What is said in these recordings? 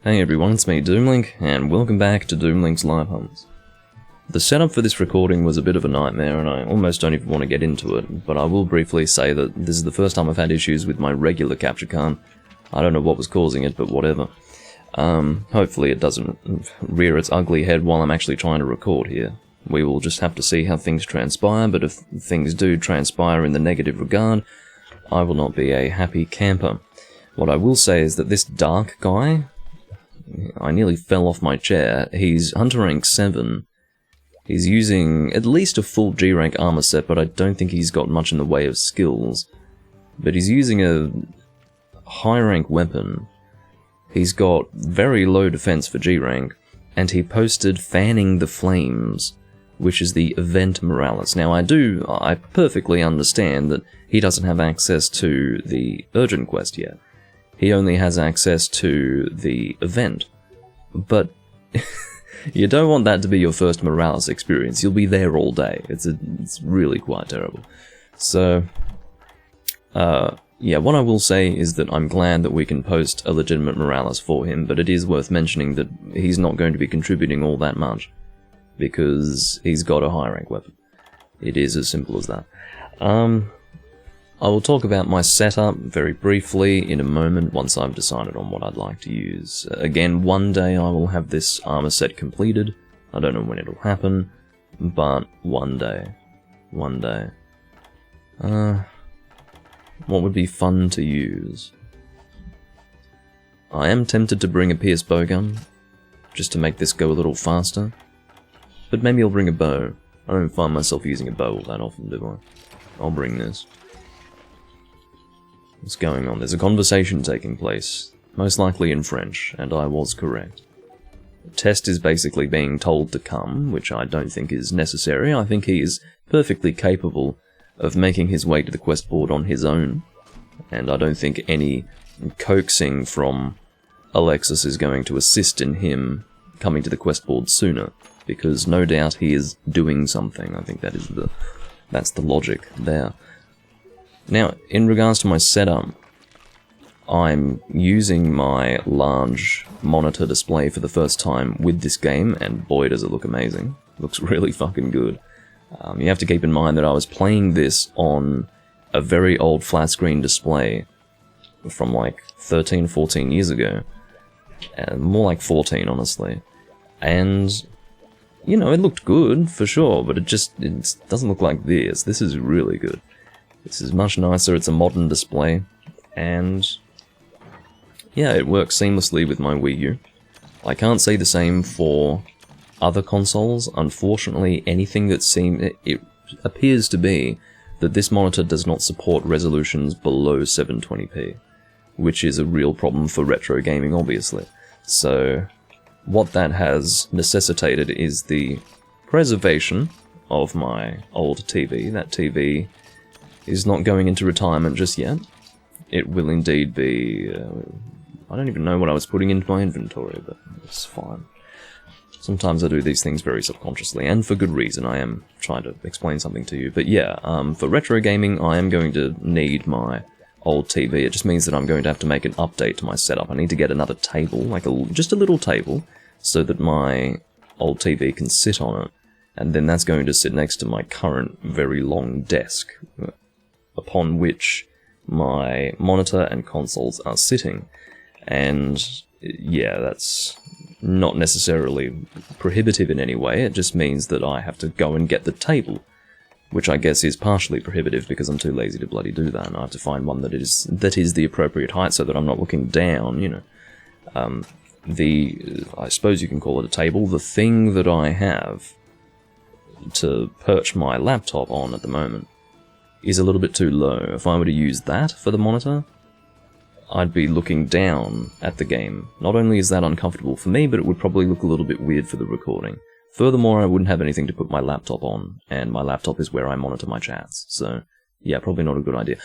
Hey everyone, it's me Doomlink, and welcome back to Doomlink's Live Hums. The setup for this recording was a bit of a nightmare, and I almost don't even want to get into it, but I will briefly say that this is the first time I've had issues with my regular capture card. I don't know what was causing it, but whatever. Hopefully it doesn't rear its ugly head while I'm actually trying to record here. We will just have to see how things transpire, but if things do transpire in the negative regard, I will not be a happy camper. What I will say is that this dark guy, I nearly fell off my chair. He's Hunter rank 7. He's using at least a full G rank armor set, but I don't think he's got much in the way of skills. But he's using a high rank weapon. He's got very low defense for G rank, and he posted Fanning the Flames, which is the event Morales. Now I perfectly understand that he doesn't have access to the urgent quest yet. He only has access to the event. But you don't want that to be your first Morales experience. You'll be there all day. It's really quite terrible. So, yeah, what I will say is that I'm glad that we can post a legitimate Morales for him, but it is worth mentioning that he's not going to be contributing all that much, because he's got a high rank weapon. It is as simple as that. I will talk about my setup very briefly in a moment once I've decided on what I'd like to use. Again, one day I will have this armor set completed. I don't know when it'll happen, but one day. One day. What would be fun to use? I am tempted to bring a Pierce bowgun, just to make this go a little faster. But maybe I'll bring a bow. I don't find myself using a bow all that often, do I? I'll bring this. What's going on? There's a conversation taking place, most likely in French, and I was correct. Test is basically being told to come, which I don't think is necessary. I think he is perfectly capable of making his way to the quest board on his own, and I don't think any coaxing from Alexis is going to assist in him coming to the quest board sooner, because no doubt he is doing something. I think that's the logic there. Now, in regards to my setup, I'm using my large monitor display for the first time with this game, and boy does it look amazing. It looks really fucking good. You have to keep in mind that I was playing this on a very old flat screen display from like 13, 14 years ago. More like 14, honestly. And, you know, it looked good, for sure, but it doesn't look like this. This is really good. This is much nicer, it's a modern display, and yeah, it works seamlessly with my Wii U. I can't say the same for other consoles. Unfortunately, anything that it appears to be that this monitor does not support resolutions below 720p, which is a real problem for retro gaming, obviously. So, what that has necessitated is the preservation of my old TV. That TV is not going into retirement just yet. It will indeed be... I don't even know what I was putting into my inventory, but it's fine. Sometimes I do these things very subconsciously, and for good reason. I am trying to explain something to you. But yeah, for retro gaming, I am going to need my old TV. It just means that I'm going to have to make an update to my setup. I need to get another table, like just a little table, so that my old TV can sit on it. And then that's going to sit next to my current very long desk, upon which my monitor and consoles are sitting. And yeah, that's not necessarily prohibitive in any way, it just means that I have to go and get the table, which I guess is partially prohibitive because I'm too lazy to bloody do that, and I have to find one that is the appropriate height so that I'm not looking down, you know. I suppose you can call it a table. The thing that I have to perch my laptop on at the moment is a little bit too low. If I were to use that for the monitor, I'd be looking down at the game. Not only is that uncomfortable for me, but it would probably look a little bit weird for the recording. Furthermore, I wouldn't have anything to put my laptop on, and my laptop is where I monitor my chats, so yeah, probably not a good idea.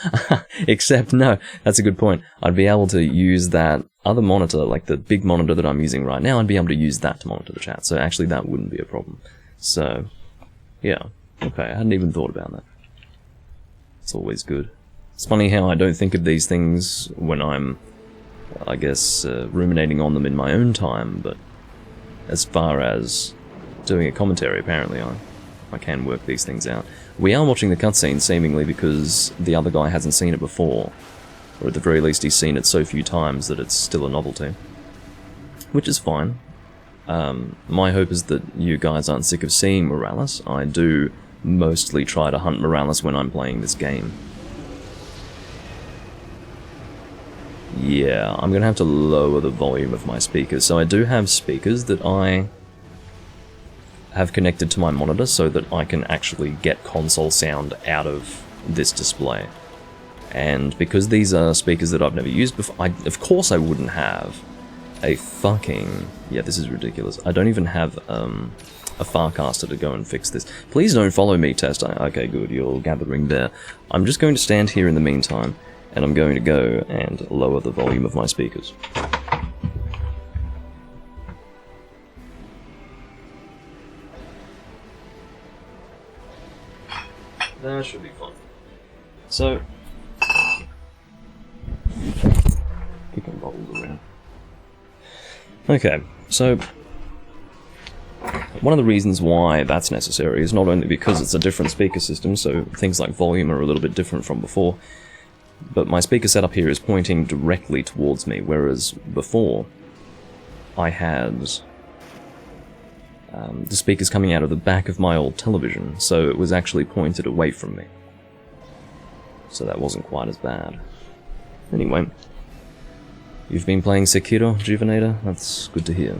Except, no, that's a good point. I'd be able to use that other monitor, like the big monitor that I'm using right now, I'd be able to use that to monitor the chat, so actually that wouldn't be a problem. So, yeah, okay, I hadn't even thought about that. It's always good. It's funny how I don't think of these things when I'm I guess, ruminating on them in my own time, but as far as doing a commentary, apparently I can work these things out. We are watching the cutscene, seemingly, because the other guy hasn't seen it before. Or at the very least he's seen it so few times that it's still a novelty. Which is fine. My hope is that you guys aren't sick of seeing Morales. I do mostly try to hunt Morales when I'm playing this game. Yeah, I'm gonna have to lower the volume of my speakers. So I do have speakers that I have connected to my monitor so that I can actually get console sound out of this display. And because these are speakers that I've never used before, of course I wouldn't have a fucking... Yeah, this is ridiculous. I don't even have a Farcaster to go and fix this. Please don't follow me, Test. Okay, good, you're gathering there. I'm just going to stand here in the meantime, and I'm going to go and lower the volume of my speakers. That should be fun. So, kicking bottles around. Okay, so one of the reasons why that's necessary is not only because it's a different speaker system, so things like volume are a little bit different from before, but my speaker setup here is pointing directly towards me, whereas before I had the speakers coming out of the back of my old television, so it was actually pointed away from me. So that wasn't quite as bad. Anyway, you've been playing Sekiro, Juvenator? That's good to hear.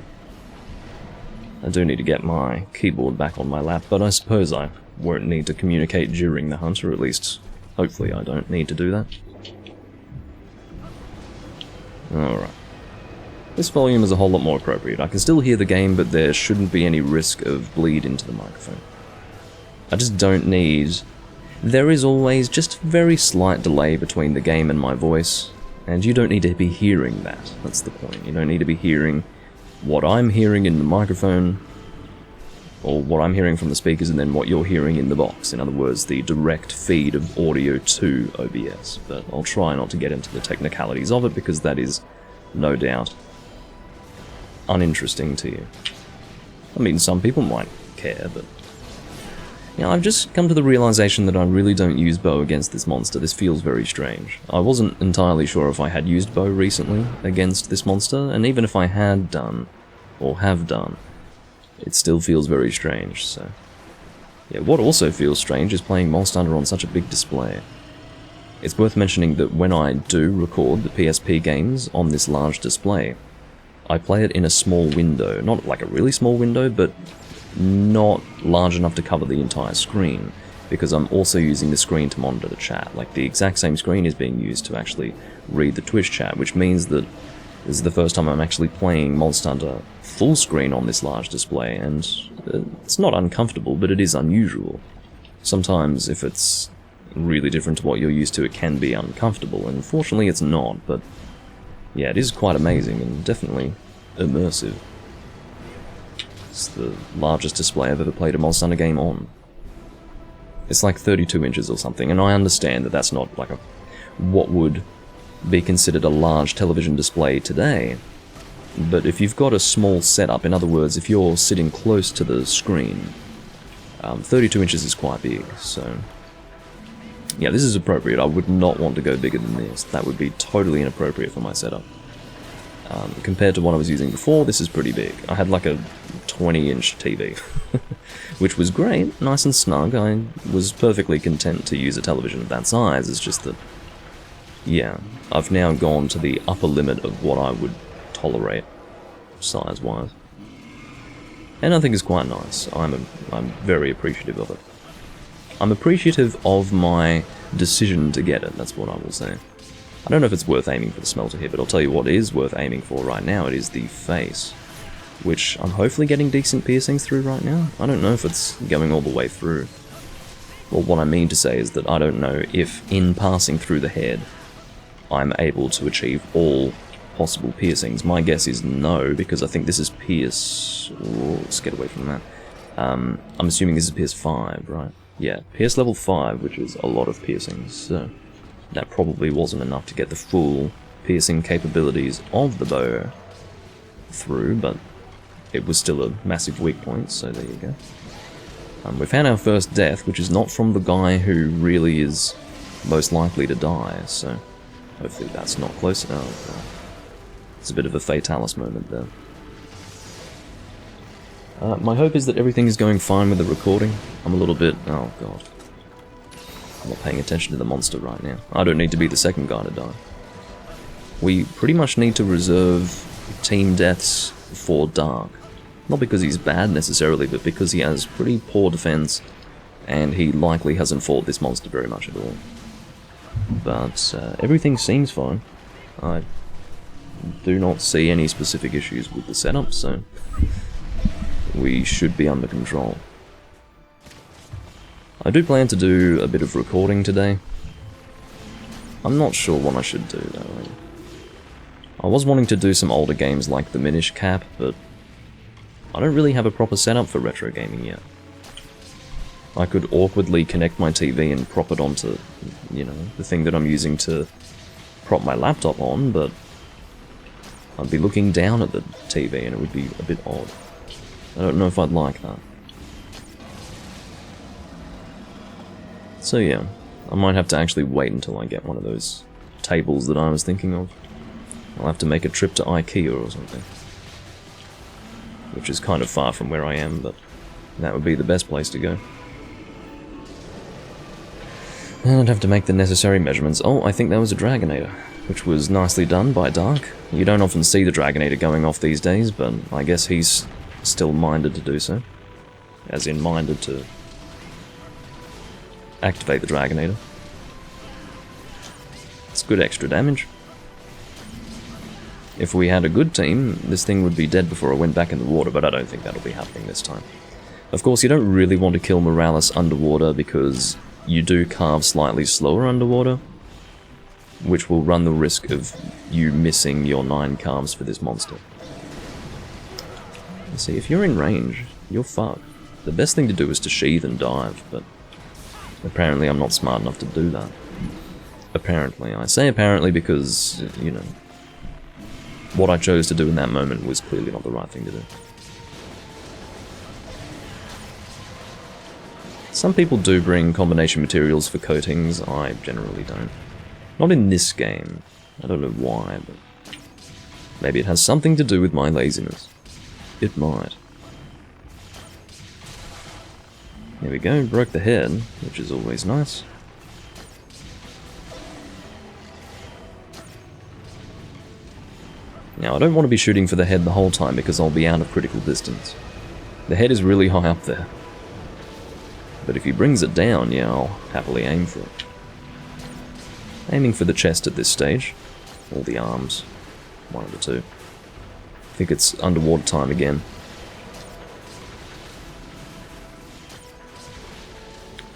I do need to get my keyboard back on my lap, but I suppose I won't need to communicate during the hunt, or at least, hopefully I don't need to do that. Alright. This volume is a whole lot more appropriate. I can still hear the game, but there shouldn't be any risk of bleed into the microphone. I just don't need... There is always just a very slight delay between the game and my voice, and you don't need to be hearing that. That's the point. You don't need to be hearing what I'm hearing in the microphone, or what I'm hearing from the speakers, and then what you're hearing in the box. In other words, the direct feed of audio to OBS. But I'll try not to get into the technicalities of it, because that is, no doubt, uninteresting to you. I mean, some people might care, but... Yeah, I've just come to the realization that I really don't use bow against this monster. This feels very strange. I wasn't entirely sure if I had used bow recently against this monster, and even if I had done, or have done, it still feels very strange, so... Yeah, what also feels strange is playing Monster Hunter on such a big display. It's worth mentioning that when I do record the PSP games on this large display, I play it in a small window. Not like a really small window, but not large enough to cover the entire screen, because I'm also using the screen to monitor the chat. Like, the exact same screen is being used to actually read the Twitch chat, which means that this is the first time I'm actually playing Monster Hunter full screen on this large display, and it's not uncomfortable, but it is unusual. Sometimes, if it's really different to what you're used to, it can be uncomfortable, and fortunately it's not, but yeah, it is quite amazing and definitely immersive. It's the largest display I've ever played a Monster Hunter game on. It's like 32 inches or something, and I understand that that's not like what would be considered a large television display today, but if you've got a small setup, in other words, if you're sitting close to the screen, 32 inches is quite big, so... Yeah, this is appropriate. I would not want to go bigger than this. That would be totally inappropriate for my setup. Compared to what I was using before, this is pretty big. I had like a 20-inch TV, which was great, nice and snug. I was perfectly content to use a television of that size. It's just that, yeah, I've now gone to the upper limit of what I would tolerate, size-wise. And I think it's quite nice. I'm very appreciative of it. I'm appreciative of my decision to get it, that's what I will say. I don't know if it's worth aiming for the smelter here, but I'll tell you what is worth aiming for right now. It is the face, which I'm hopefully getting decent piercings through right now. I don't know if it's going all the way through. Well, what I mean to say is that I don't know if, in passing through the head, I'm able to achieve all possible piercings. My guess is no, because I think this is pierce... Ooh, let's get away from that. I'm assuming this is pierce 5, right? Yeah, pierce level 5, which is a lot of piercings, so that probably wasn't enough to get the full piercing capabilities of the bow through, but it was still a massive weak point, so there you go. We've had our first death, which is not from the guy who really is most likely to die, so hopefully that's not close enough. It's a bit of a fatalis moment there. My hope is that everything is going fine with the recording. I'm a little bit... oh god. I'm not paying attention to the monster right now. I don't need to be the second guy to die. We pretty much need to reserve team deaths for Dark. Not because he's bad necessarily, but because he has pretty poor defense, and he likely hasn't fought this monster very much at all. But everything seems fine. I do not see any specific issues with the setup, so we should be under control. I do plan to do a bit of recording today. I'm not sure what I should do though. I was wanting to do some older games like the Minish Cap, but I don't really have a proper setup for retro gaming yet. I could awkwardly connect my TV and prop it onto, you know, the thing that I'm using to prop my laptop on, but I'd be looking down at the TV and it would be a bit odd. I don't know if I'd like that. So yeah, I might have to actually wait until I get one of those tables that I was thinking of. I'll have to make a trip to IKEA or something. Which is kind of far from where I am, but that would be the best place to go. And I'd have to make the necessary measurements. Oh, I think that was a Dragonator, which was nicely done by Dark. You don't often see the Dragonator going off these days, but I guess he's still minded to do so. As in minded to activate the Dragonator. It's good extra damage. If we had a good team, this thing would be dead before it went back in the water, but I don't think that'll be happening this time. Of course, you don't really want to kill Morales underwater because you do carve slightly slower underwater, which will run the risk of you missing your 9 carves for this monster. See, if you're in range, you're fucked. The best thing to do is to sheathe and dive, but apparently I'm not smart enough to do that. Apparently. I say apparently because, you know, what I chose to do in that moment was clearly not the right thing to do. Some people do bring combination materials for coatings, I generally don't. Not in this game. I don't know why, but maybe it has something to do with my laziness. It might. There we go, broke the head, which is always nice. Now, I don't want to be shooting for the head the whole time because I'll be out of critical distance. The head is really high up there. But if he brings it down, yeah, I'll happily aim for it. Aiming for the chest at this stage. Or the arms. One of the two. I think it's underwater time again.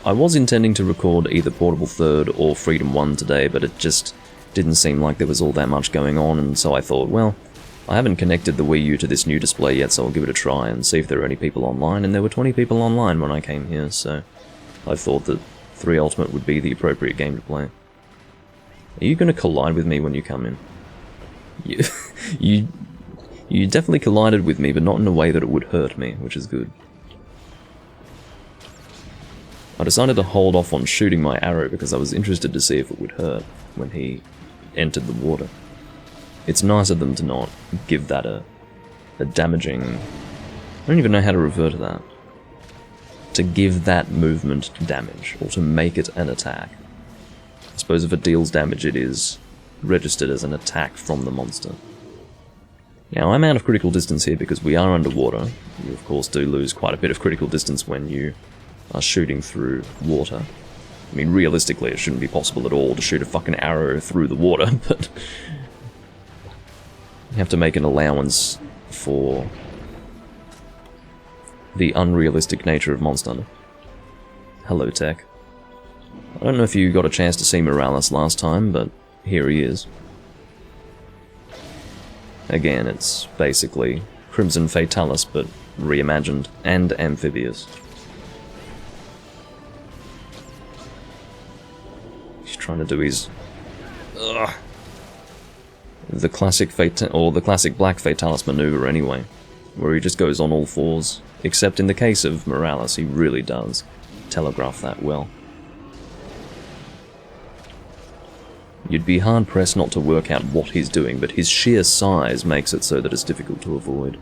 I was intending to record either Portable Third or Freedom 1 today, but it just didn't seem like there was all that much going on, and so I thought, well, I haven't connected the Wii U to this new display yet, so I'll give it a try and see if there are any people online, and there were 20 people online when I came here, so I thought that 3 Ultimate would be the appropriate game to play. Are you going to collide with me when you come in? You definitely collided with me, but not in a way that it would hurt me, which is good. I decided to hold off on shooting my arrow because I was interested to see if it would hurt when he entered the water. It's nice of them to not give that a damaging... I don't even know how to refer to that. To give that movement damage, or to make it an attack. I suppose if it deals damage, it is registered as an attack from the monster. Now, I'm out of critical distance here because we are underwater. You, of course, do lose quite a bit of critical distance when you are shooting through water. I mean, realistically, it shouldn't be possible at all to shoot a fucking arrow through the water, but you have to make an allowance for the unrealistic nature of Monster Hunter. Hello, Tech. I don't know if you got a chance to see Morales last time, but here he is. Again, it's basically Crimson Fatalis, but reimagined and amphibious. He's trying to do his... Ugh. the classic the classic Black Fatalis maneuver anyway, where he just goes on all fours. Except in the case of Morales, he really does telegraph that well. You'd be hard-pressed not to work out what he's doing, but his sheer size makes it so that it's difficult to avoid.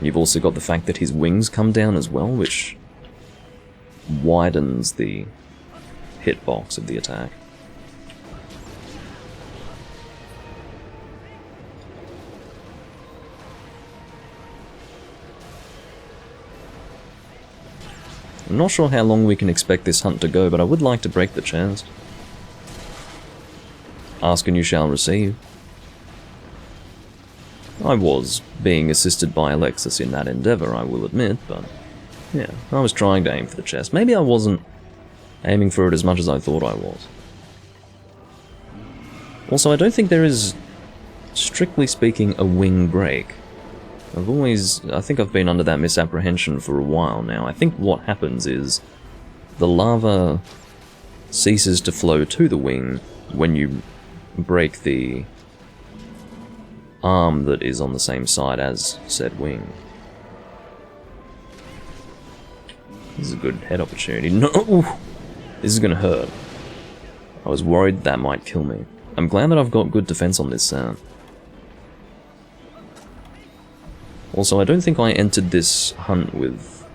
You've also got the fact that his wings come down as well, which widens the hitbox of the attack. I'm not sure how long we can expect this hunt to go, but I would like to break the chance. Ask and you shall receive. I was being assisted by Alexis in that endeavour, I will admit, but yeah, I was trying to aim for the chest. Maybe I wasn't aiming for it as much as I thought I was. Also, I don't think there is, strictly speaking, a wing break. I think I've been under that misapprehension for a while now. I think what happens is the lava ceases to flow to the wing when you break the arm that is on the same side as said wing. This is a good head opportunity. No! This is gonna hurt. I was worried that might kill me. I'm glad that I've got good defense on this sound. Also, I don't think I entered this hunt with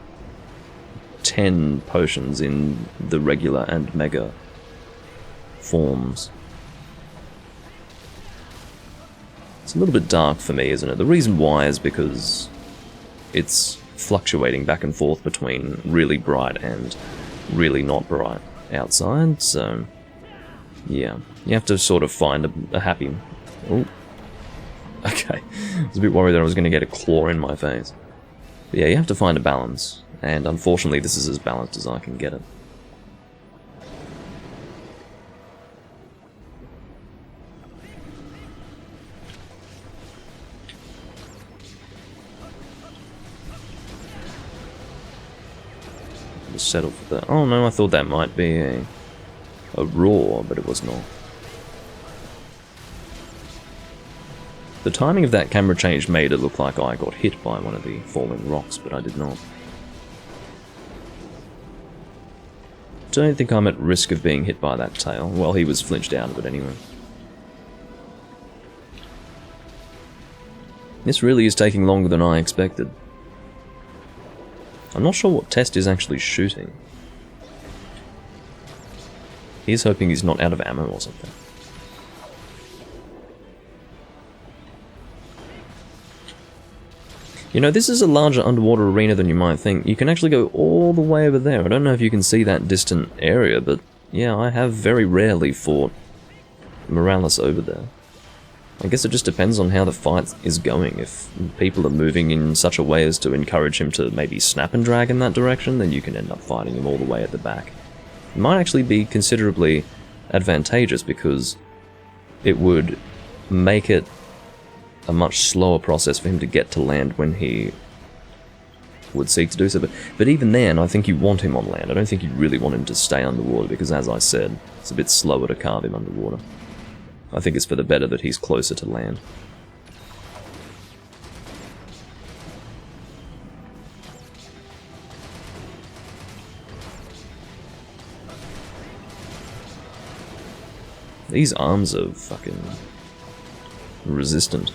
10 potions in the regular and mega forms. It's a little bit dark for me, isn't it? The reason why is because it's fluctuating back and forth between really bright and really not bright outside, so yeah. You have to sort of find a happy... Oh. Okay, I was a bit worried that I was going to get a claw in my face. But yeah, you have to find a balance, and unfortunately this is as balanced as I can get it. Just settle for that. Oh no, I thought that might be a roar, but it was not. The timing of that camera change made it look like I got hit by one of the falling rocks, but I did not. Don't think I'm at risk of being hit by that tail. Well, he was flinched out of it anyway. This really is taking longer than I expected. I'm not sure what Test is actually shooting. He's hoping he's not out of ammo or something. You know, this is a larger underwater arena than you might think. You can actually go all the way over there. I don't know if you can see that distant area, but yeah, I have very rarely fought Morales over there. I guess it just depends on how the fight is going. If people are moving in such a way as to encourage him to maybe snap and drag in that direction, then you can end up fighting him all the way at the back. It might actually be considerably advantageous because it would make it a much slower process for him to get to land when he would seek to do so. But even then, I think you want him on land. I don't think you really want him to stay underwater because, as I said, it's a bit slower to carve him underwater. I think it's for the better that he's closer to land. These arms are fucking resistant.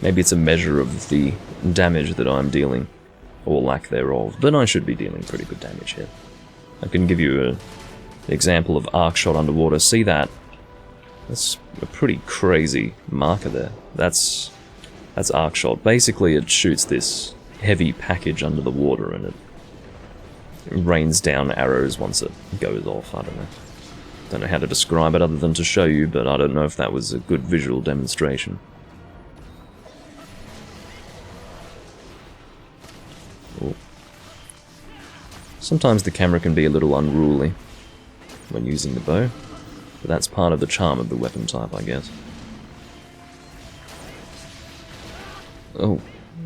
Maybe it's a measure of the damage that I'm dealing, or lack thereof, but I should be dealing pretty good damage here. I can give you an example of arc shot underwater. See that? That's a pretty crazy marker there. That's arc shot. Basically, it shoots this heavy package under the water, and it rains down arrows once it goes off. I don't know. Don't know how to describe it other than to show you, but I don't know if that was a good visual demonstration. Ooh. Sometimes the camera can be a little unruly when using the bow, but that's part of the charm of the weapon type, I guess. Oh,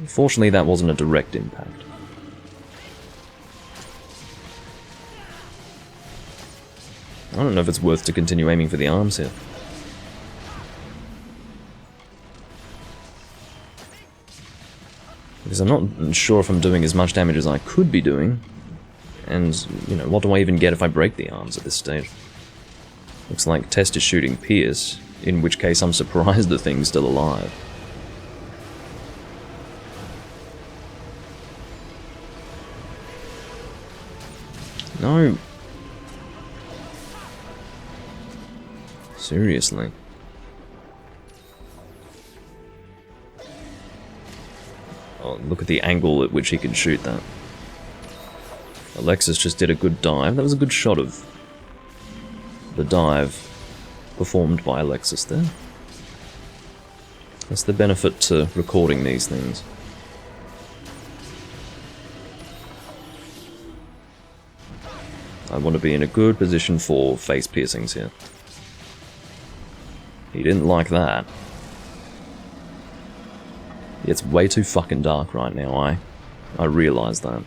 fortunately that wasn't a direct impact. I don't know if it's worth to continue aiming for the arms here. Because I'm not sure if I'm doing as much damage as I could be doing. And, you know, what do I even get if I break the arms at this stage? Looks like Test is shooting Pierce, in which case I'm surprised the thing's still alive. No. Seriously. Oh, look at the angle at which he can shoot that. Alexis just did a good dive. That was a good shot of the dive performed by Alexis there. That's the benefit to recording these things. I want to be in a good position for face piercings here. He didn't like that. It's way too fucking dark right now, I realise that.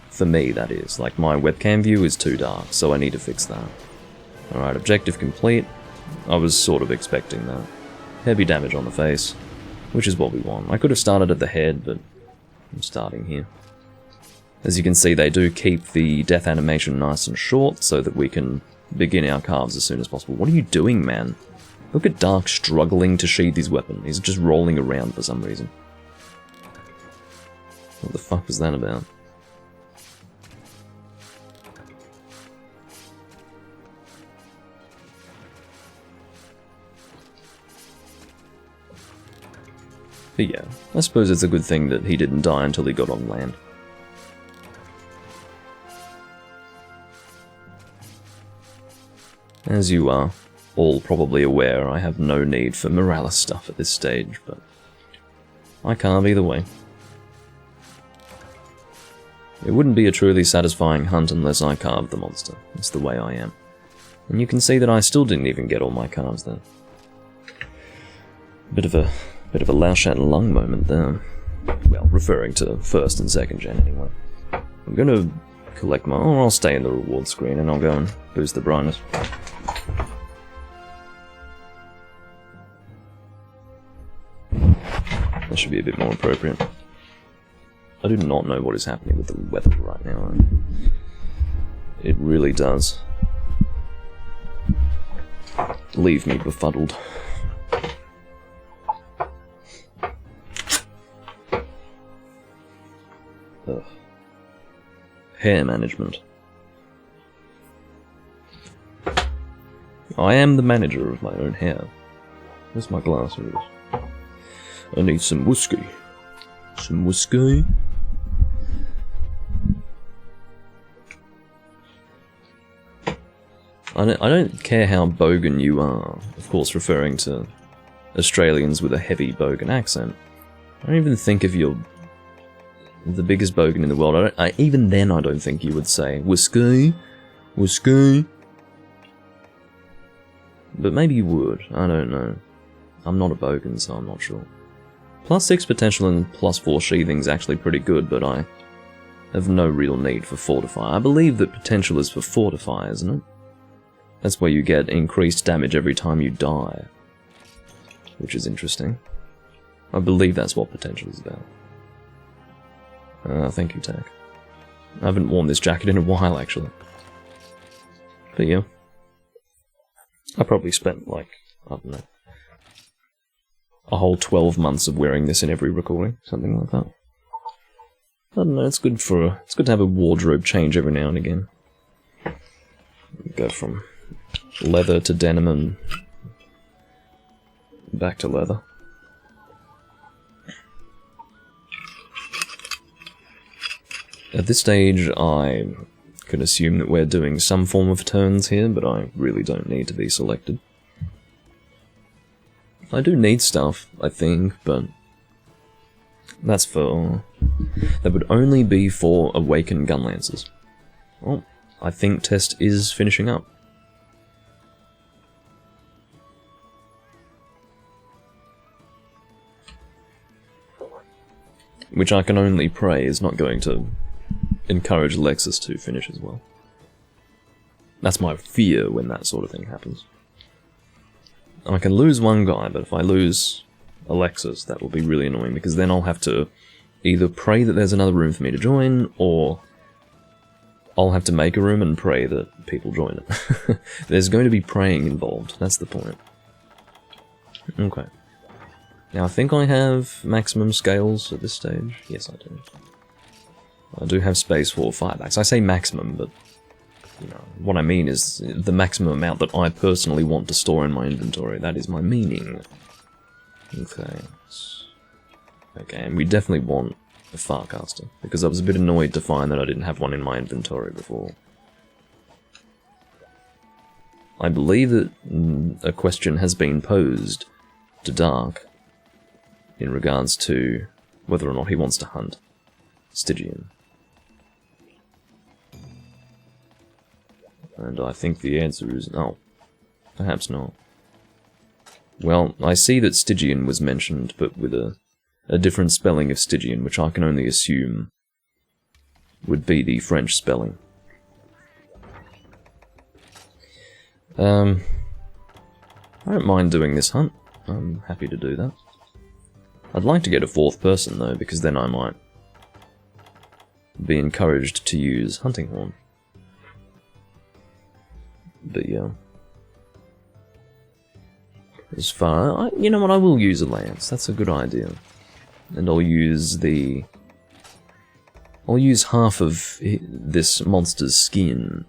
For me, that is. Like, my webcam view is too dark, so I need to fix that. Alright, objective complete. I was sort of expecting that. Heavy damage on the face, which is what we want. I could have started at the head, but I'm starting here. As you can see, they do keep the death animation nice and short, so that we can begin our carves as soon as possible. What are you doing, man? Look at Dark struggling to sheathe his weapon. He's just rolling around for some reason. What the fuck was that about? But yeah, I suppose it's a good thing that he didn't die until he got on land. As you are all probably aware, I have no need for Morales stuff at this stage, but I carve either way. It wouldn't be a truly satisfying hunt unless I carved the monster. It's the way I am. And you can see that I still didn't even get all my carves there. Bit of a Lao Shan Lung moment there. Well, referring to 1st and 2nd gen anyway. I'm gonna collect my... or I'll stay in the reward screen and I'll go and boost the brightness. That should be a bit more appropriate. I do not know what is happening with the weather right now. It really does leave me befuddled. Ugh. Hair management. I am the manager of my own hair. Where's my glass? Here it is. I need some whiskey. Some whiskey? I don't care how bogan you are, of course referring to Australians with a heavy bogan accent. I don't even think if you're the biggest bogan in the world, even then I don't think you would say, whiskey, whiskey. But maybe you would, I don't know. I'm not a bogan, so I'm not sure. +6 potential and +4 sheathing is actually pretty good, but I have no real need for fortify. I believe that potential is for fortify, isn't it? That's where you get increased damage every time you die. Which is interesting. I believe that's what potential is about. Thank you, Tack. I haven't worn this jacket in a while, actually. But yeah. I probably spent, like, I don't know, a whole 12 months of wearing this in every recording, something like that. I don't know, it's good to have a wardrobe change every now and again. Go from leather to denim and back to leather. At this stage, I can assume that we're doing some form of turns here, but I really don't need to be selected. I do need stuff, I think, but that would only be for awakened gunlancers. Well, I think Test is finishing up. Which I can only pray is not going to encourage Lexus to finish as well. That's my fear when that sort of thing happens. I can lose one guy, but if I lose Alexis, that will be really annoying, because then I'll have to either pray that there's another room for me to join, or I'll have to make a room and pray that people join it. There's going to be praying involved, that's the point. Okay. Now I think I have maximum scales at this stage. Yes, I do. I do have space for firebacks. I say maximum, but you know, what I mean is the maximum amount that I personally want to store in my inventory. That is my meaning. Okay. Okay, and we definitely want a Farcaster, because I was a bit annoyed to find that I didn't have one in my inventory before. I believe that a question has been posed to Dark in regards to whether or not he wants to hunt Stygian. And I think the answer is no. Perhaps not. Well, I see that Stygian was mentioned, but with a different spelling of Stygian, which I can only assume would be the French spelling. I don't mind doing this hunt. I'm happy to do that. I'd like to get a fourth person, though, because then I might be encouraged to use Hunting Horn. But yeah. As far... you know what, I will use a lance. That's a good idea. And I'll use the... I'll use half of this monster's skin.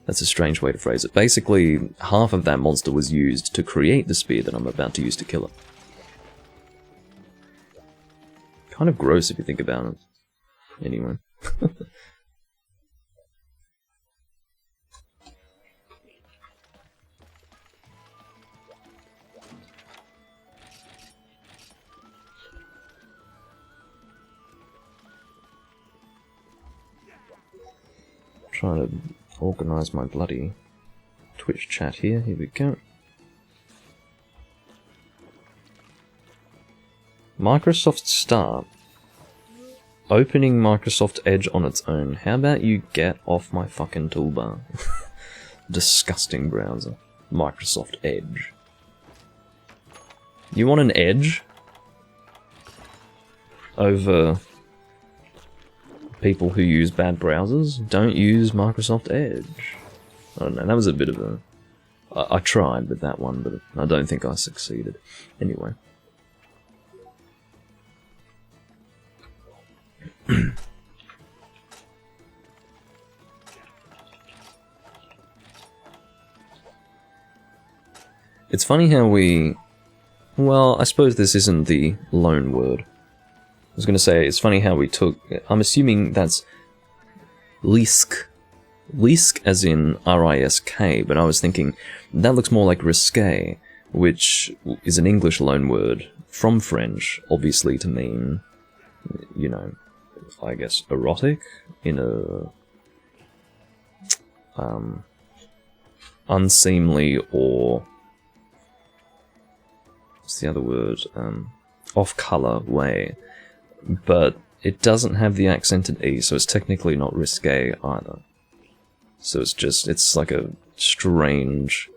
That's a strange way to phrase it. Basically, half of that monster was used to create the spear that I'm about to use to kill it. Kind of gross if you think about it. Anyway. Trying to organise my bloody Twitch chat here. Here we go. Microsoft Start. Opening Microsoft Edge on its own. How about you get off my fucking toolbar? Disgusting browser. Microsoft Edge. You want an edge? Over people who use bad browsers? Don't use Microsoft Edge. I don't know, that was a bit of a... I tried with that one, but I don't think I succeeded. Anyway. It's funny how we... Well, I suppose this isn't the loan word. I was going to say, it's funny how we took... I'm assuming that's Lisk. Lisk as in R-I-S-K, but I was thinking, that looks more like risque, which is an English loan word from French, obviously to mean, you know, I guess erotic, in a... unseemly or... what's the other word? Off-colour way. But it doesn't have the accented E, so it's technically not risque either. So it's just, it's like a strange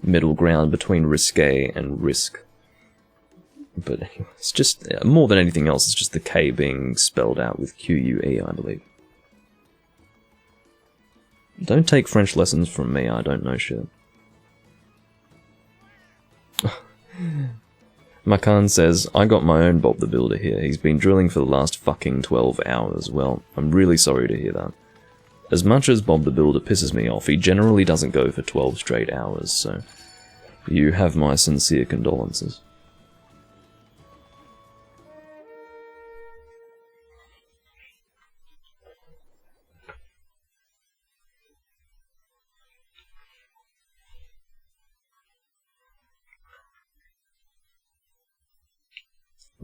middle ground between risque and risk. But it's just, more than anything else, it's just the K being spelled out with Q-U-E, I believe. Don't take French lessons from me, I don't know shit. Makan says, I got my own Bob the Builder here. He's been drilling for the last fucking 12 hours. Well, I'm really sorry to hear that. As much as Bob the Builder pisses me off, he generally doesn't go for 12 straight hours, so... you have my sincere condolences.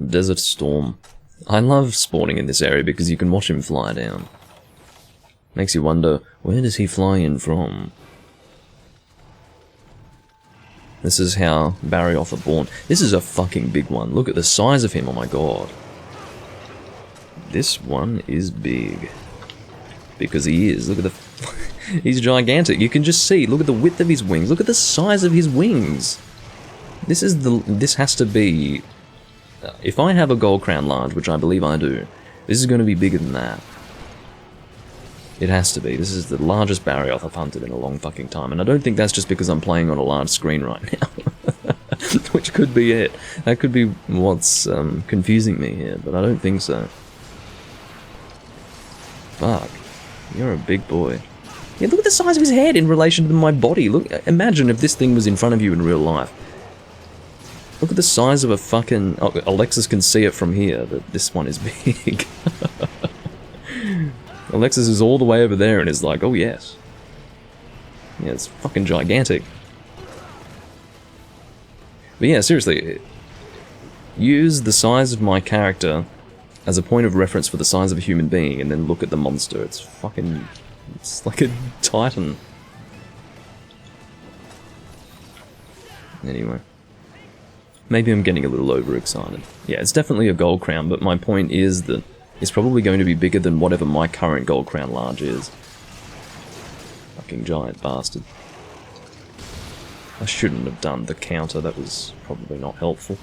Desert Storm. I love spawning in this area because you can watch him fly down. Makes you wonder, where does he fly in from? This is how Barrioth are born. This is a fucking big one. Look at the size of him, oh my god. This one is big. Because he is. Look at the... He's gigantic. You can just see. Look at the width of his wings. Look at the size of his wings. This has to be... if I have a gold crown large, which I believe I do, this is going to be bigger than that. It has to be. This is the largest Barioth I've hunted in a long fucking time, and I don't think that's just because I'm playing on a large screen right now. Which could be it. That could be what's confusing me here, but I don't think so. Fuck. You're a big boy. Yeah, look at the size of his head in relation to my body. Look, imagine if this thing was in front of you in real life. Look at the size of a fucking... oh, Alexis can see it from here, but this one is big. Alexis is all the way over there and is like, oh yes. Yeah, it's fucking gigantic. But yeah, seriously, use the size of my character as a point of reference for the size of a human being, and then look at the monster. It's fucking... it's like a titan. Anyway. Maybe I'm getting a little overexcited. Yeah, it's definitely a gold crown, but my point is that it's probably going to be bigger than whatever my current gold crown large is. Fucking giant bastard. I shouldn't have done the counter, that was probably not helpful.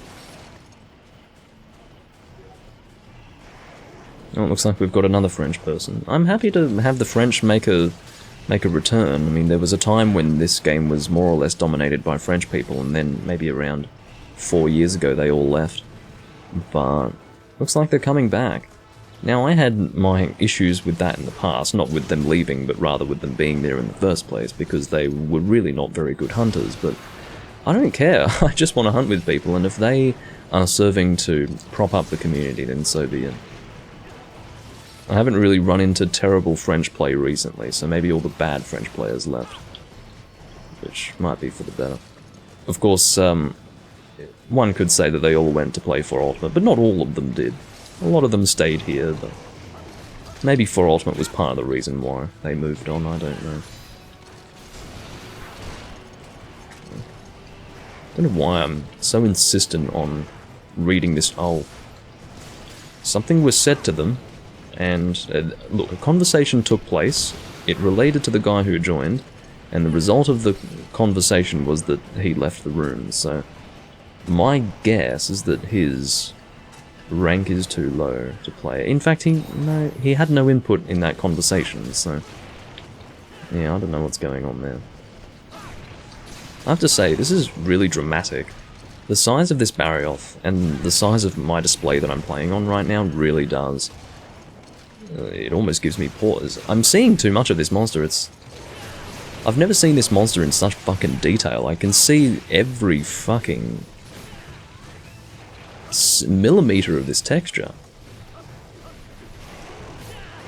Oh, it looks like we've got another French person. I'm happy to have the French make a return. I mean, there was a time when this game was more or less dominated by French people, and then maybe around 4 years ago they all left. But looks like they're coming back. Now, I had my issues with that in the past, not with them leaving, but rather with them being there in the first place, because they were really not very good hunters, but I don't care. I just want to hunt with people, and if they are serving to prop up the community, then so be it. I haven't really run into terrible French play recently, so maybe all the bad French players left, which might be for the better. Of course, one could say that they all went to play for Ultimate, but not all of them did. A lot of them stayed here, but maybe 4 Ultimate was part of the reason why they moved on, I don't know. I don't know why I'm so insistent on reading this. Oh. Something was said to them, and look, a conversation took place, it related to the guy who joined, and the result of the conversation was that he left the room, so my guess is that his rank is too low to play. In fact, he had no input in that conversation, so yeah, I don't know what's going on there. I have to say, this is really dramatic. The size of this Barioth and the size of my display that I'm playing on right now really does. It almost gives me pause. I'm seeing too much of this monster. I've never seen this monster in such fucking detail. I can see every fucking millimeter of this texture.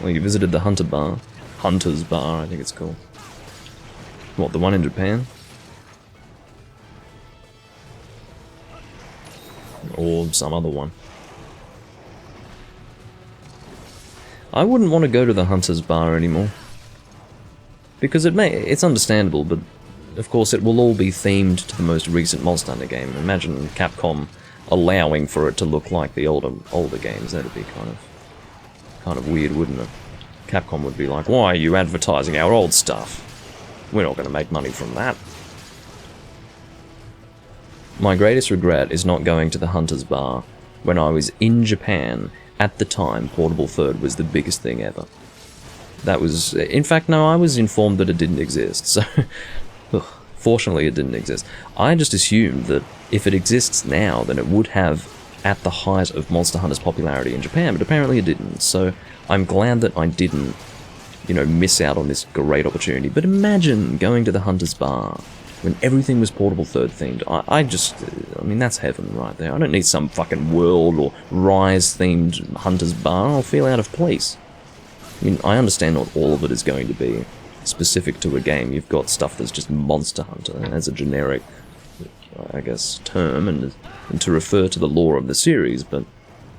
Well, you visited the Hunter's Bar, I think it's called. What, the one in Japan? Or some other one. I wouldn't want to go to the Hunter's Bar anymore. Because it's understandable, but of course it will all be themed to the most recent Monster Hunter game. Imagine Capcom allowing for it to look like the older games. That'd be kind of weird, wouldn't it? Capcom would be like, why are you advertising our old stuff? We're not going to make money from that. My greatest regret is not going to the Hunter's Bar when I was in Japan. At the time, Portable Third was the biggest thing ever. That was... in fact, no, I was informed that it didn't exist, so... fortunately, it didn't exist. I just assumed that if it exists now, then it would have at the height of Monster Hunter's popularity in Japan, but apparently it didn't, so I'm glad that I didn't, you know, miss out on this great opportunity. But imagine going to the Hunter's Bar when everything was Portable Third themed. I mean, that's heaven right there. I don't need some fucking World or Rise themed Hunter's Bar. I'll feel out of place. I mean, I understand not all of it is going to be specific to a game. You've got stuff that's just Monster Hunter as a generic, I guess, term, and to refer to the lore of the series, but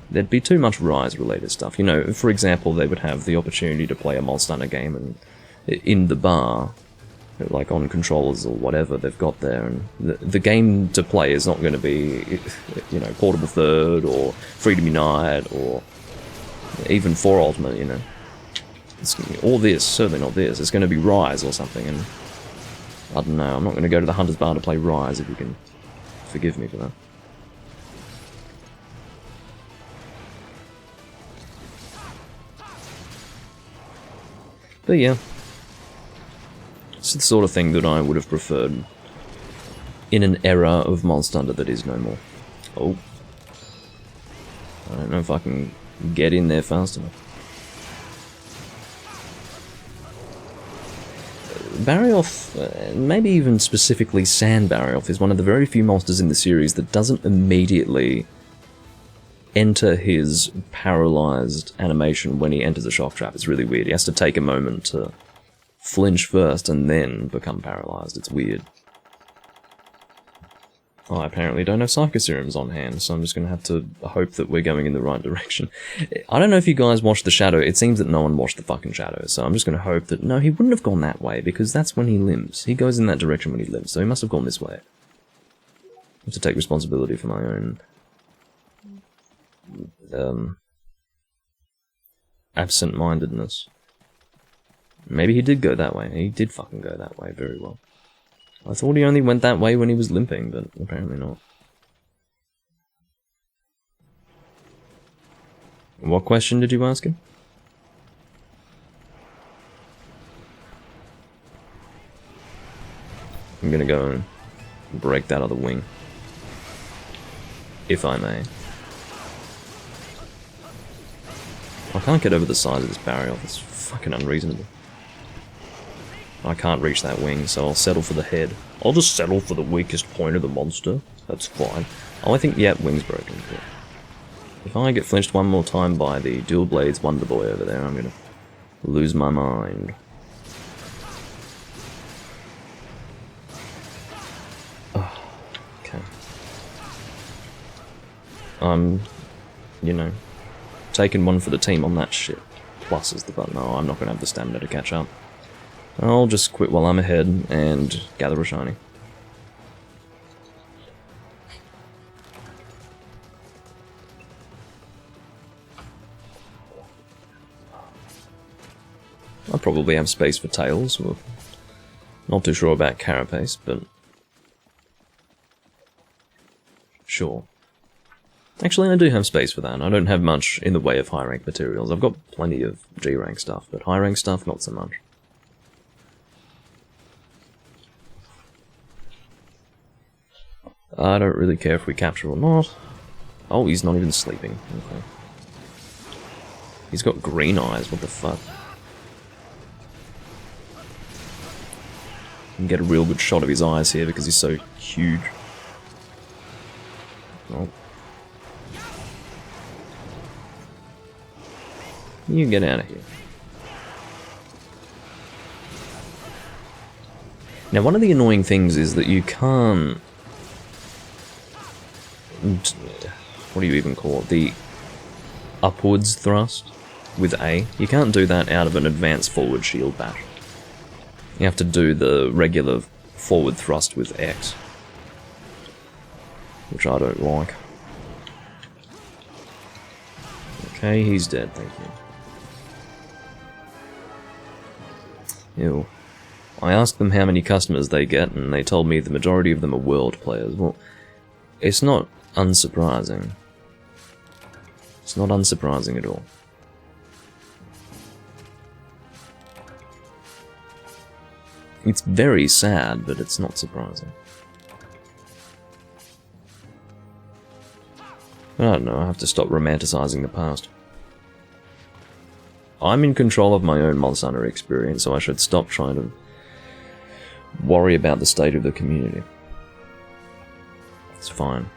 there'd be too much Rise-related stuff. You know, for example, they would have the opportunity to play a Monster Hunter game and in the bar, like on controllers or whatever they've got there, and the game to play is not going to be, you know, Portable Third or Freedom Unite or even 4 Ultimate, you know. Or this, certainly not this. It's going to be Rise or something, and I don't know. I'm not going to go to the Hunter's Bar to play Rise, if you can forgive me for that. But yeah, it's the sort of thing that I would have preferred in an era of Monster Hunter that is no more. Oh. I don't know if I can get in there fast enough. Barioth, maybe even specifically Sand Barioth, is one of the very few monsters in the series that doesn't immediately enter his paralyzed animation when he enters a shock trap. It's really weird. He has to take a moment to flinch first and then become paralyzed. It's weird. Oh, I apparently don't have Psycho Serums on hand, so I'm just going to have to hope that we're going in the right direction. I don't know if you guys watched The Shadow. It seems that no one watched the fucking Shadow, so I'm just going to hope that... No, he wouldn't have gone that way, because that's when he limps. He goes in that direction when he limps, so he must have gone this way. I have to take responsibility for my own... absent-mindedness. Maybe he did go that way. He did fucking go that way very well. I thought he only went that way when he was limping, but apparently not. What question did you ask him? I'm gonna go and break that other wing. If I may. I can't get over the size of this barrier. It's fucking unreasonable. I can't reach that wing, so I'll settle for the head. I'll just settle for the weakest point of the monster. That's fine. Oh, I think, yeah, wing's broken. Cool. If I get flinched one more time by the Dual Blades Wonder Boy over there, I'm gonna lose my mind. Oh, okay. You know, taking one for the team on that shit. Plus is the button. Oh, I'm not gonna have the stamina to catch up. I'll just quit while I'm ahead and gather a shiny. I probably have space for Tails. Well, not too sure about Carapace, but sure. Actually, I do have space for that. I don't have much in the way of high rank materials. I've got plenty of G rank stuff, but high rank stuff, not so much. I don't really care if we capture or not. Oh, he's not even sleeping. Okay. He's got green eyes, what the fuck? You can get a real good shot of his eyes here because he's so huge. Oh. You get out of here. Now, one of the annoying things is that you can't... What do you even call it? The upwards thrust with A. You can't do that out of an advanced forward shield bash. You have to do the regular forward thrust with X. Which I don't like. Okay, he's dead, thank you. Ew. I asked them how many customers they get, and they told me the majority of them are world players. Well, it's not unsurprising. It's not unsurprising at all. It's very sad, but it's not surprising. I don't know, I have to stop romanticizing the past. I'm in control of my own Monster Hunter experience, so I should stop trying to worry about the state of the community. It's fine.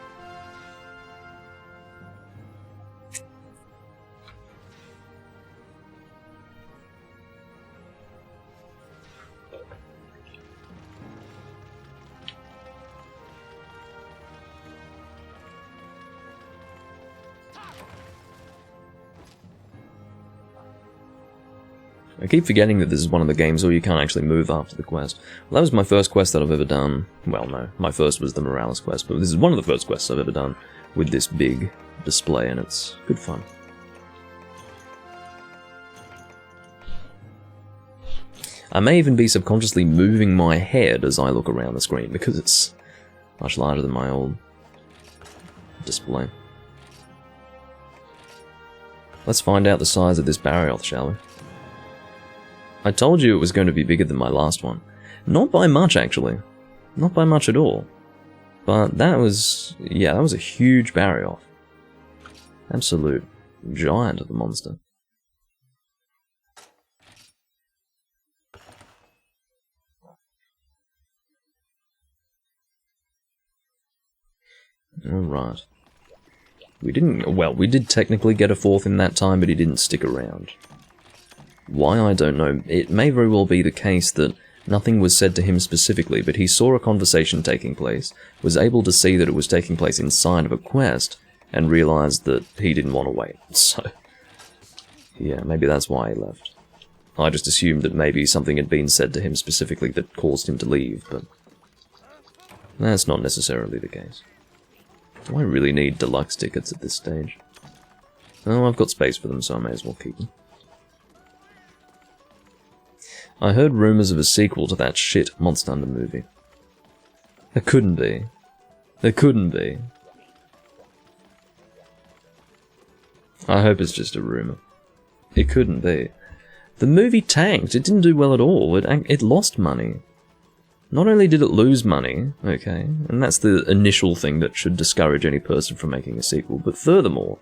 I keep forgetting that this is one of the games where you can't actually move after the quest. Well, that was my first quest that I've ever done. Well, no, my first was the Morales quest, but this is one of the first quests I've ever done with this big display, and it's good fun. I may even be subconsciously moving my head as I look around the screen, because it's much larger than my old display. Let's find out the size of this Barioth, shall we? I told you it was going to be bigger than my last one. Not by much, actually. Not by much at all. But that was... yeah, that was a huge Barioth. Absolute giant of the monster. Alright. We didn't... well, we did technically get a fourth in that time, but he didn't stick around. Why, I don't know. It may very well be the case that nothing was said to him specifically, but he saw a conversation taking place, was able to see that it was taking place inside of a quest, and realised that he didn't want to wait. So, yeah, maybe that's why he left. I just assumed that maybe something had been said to him specifically that caused him to leave, but that's not necessarily the case. Do I really need deluxe tickets at this stage? Oh, I've got space for them, so I may as well keep them. I heard rumours of a sequel to that shit Monster Hunter movie. There couldn't be. There couldn't be. I hope it's just a rumour. It couldn't be. The movie tanked. It didn't do well at all. It lost money. Not only did it lose money, okay, and that's the initial thing that should discourage any person from making a sequel, but furthermore,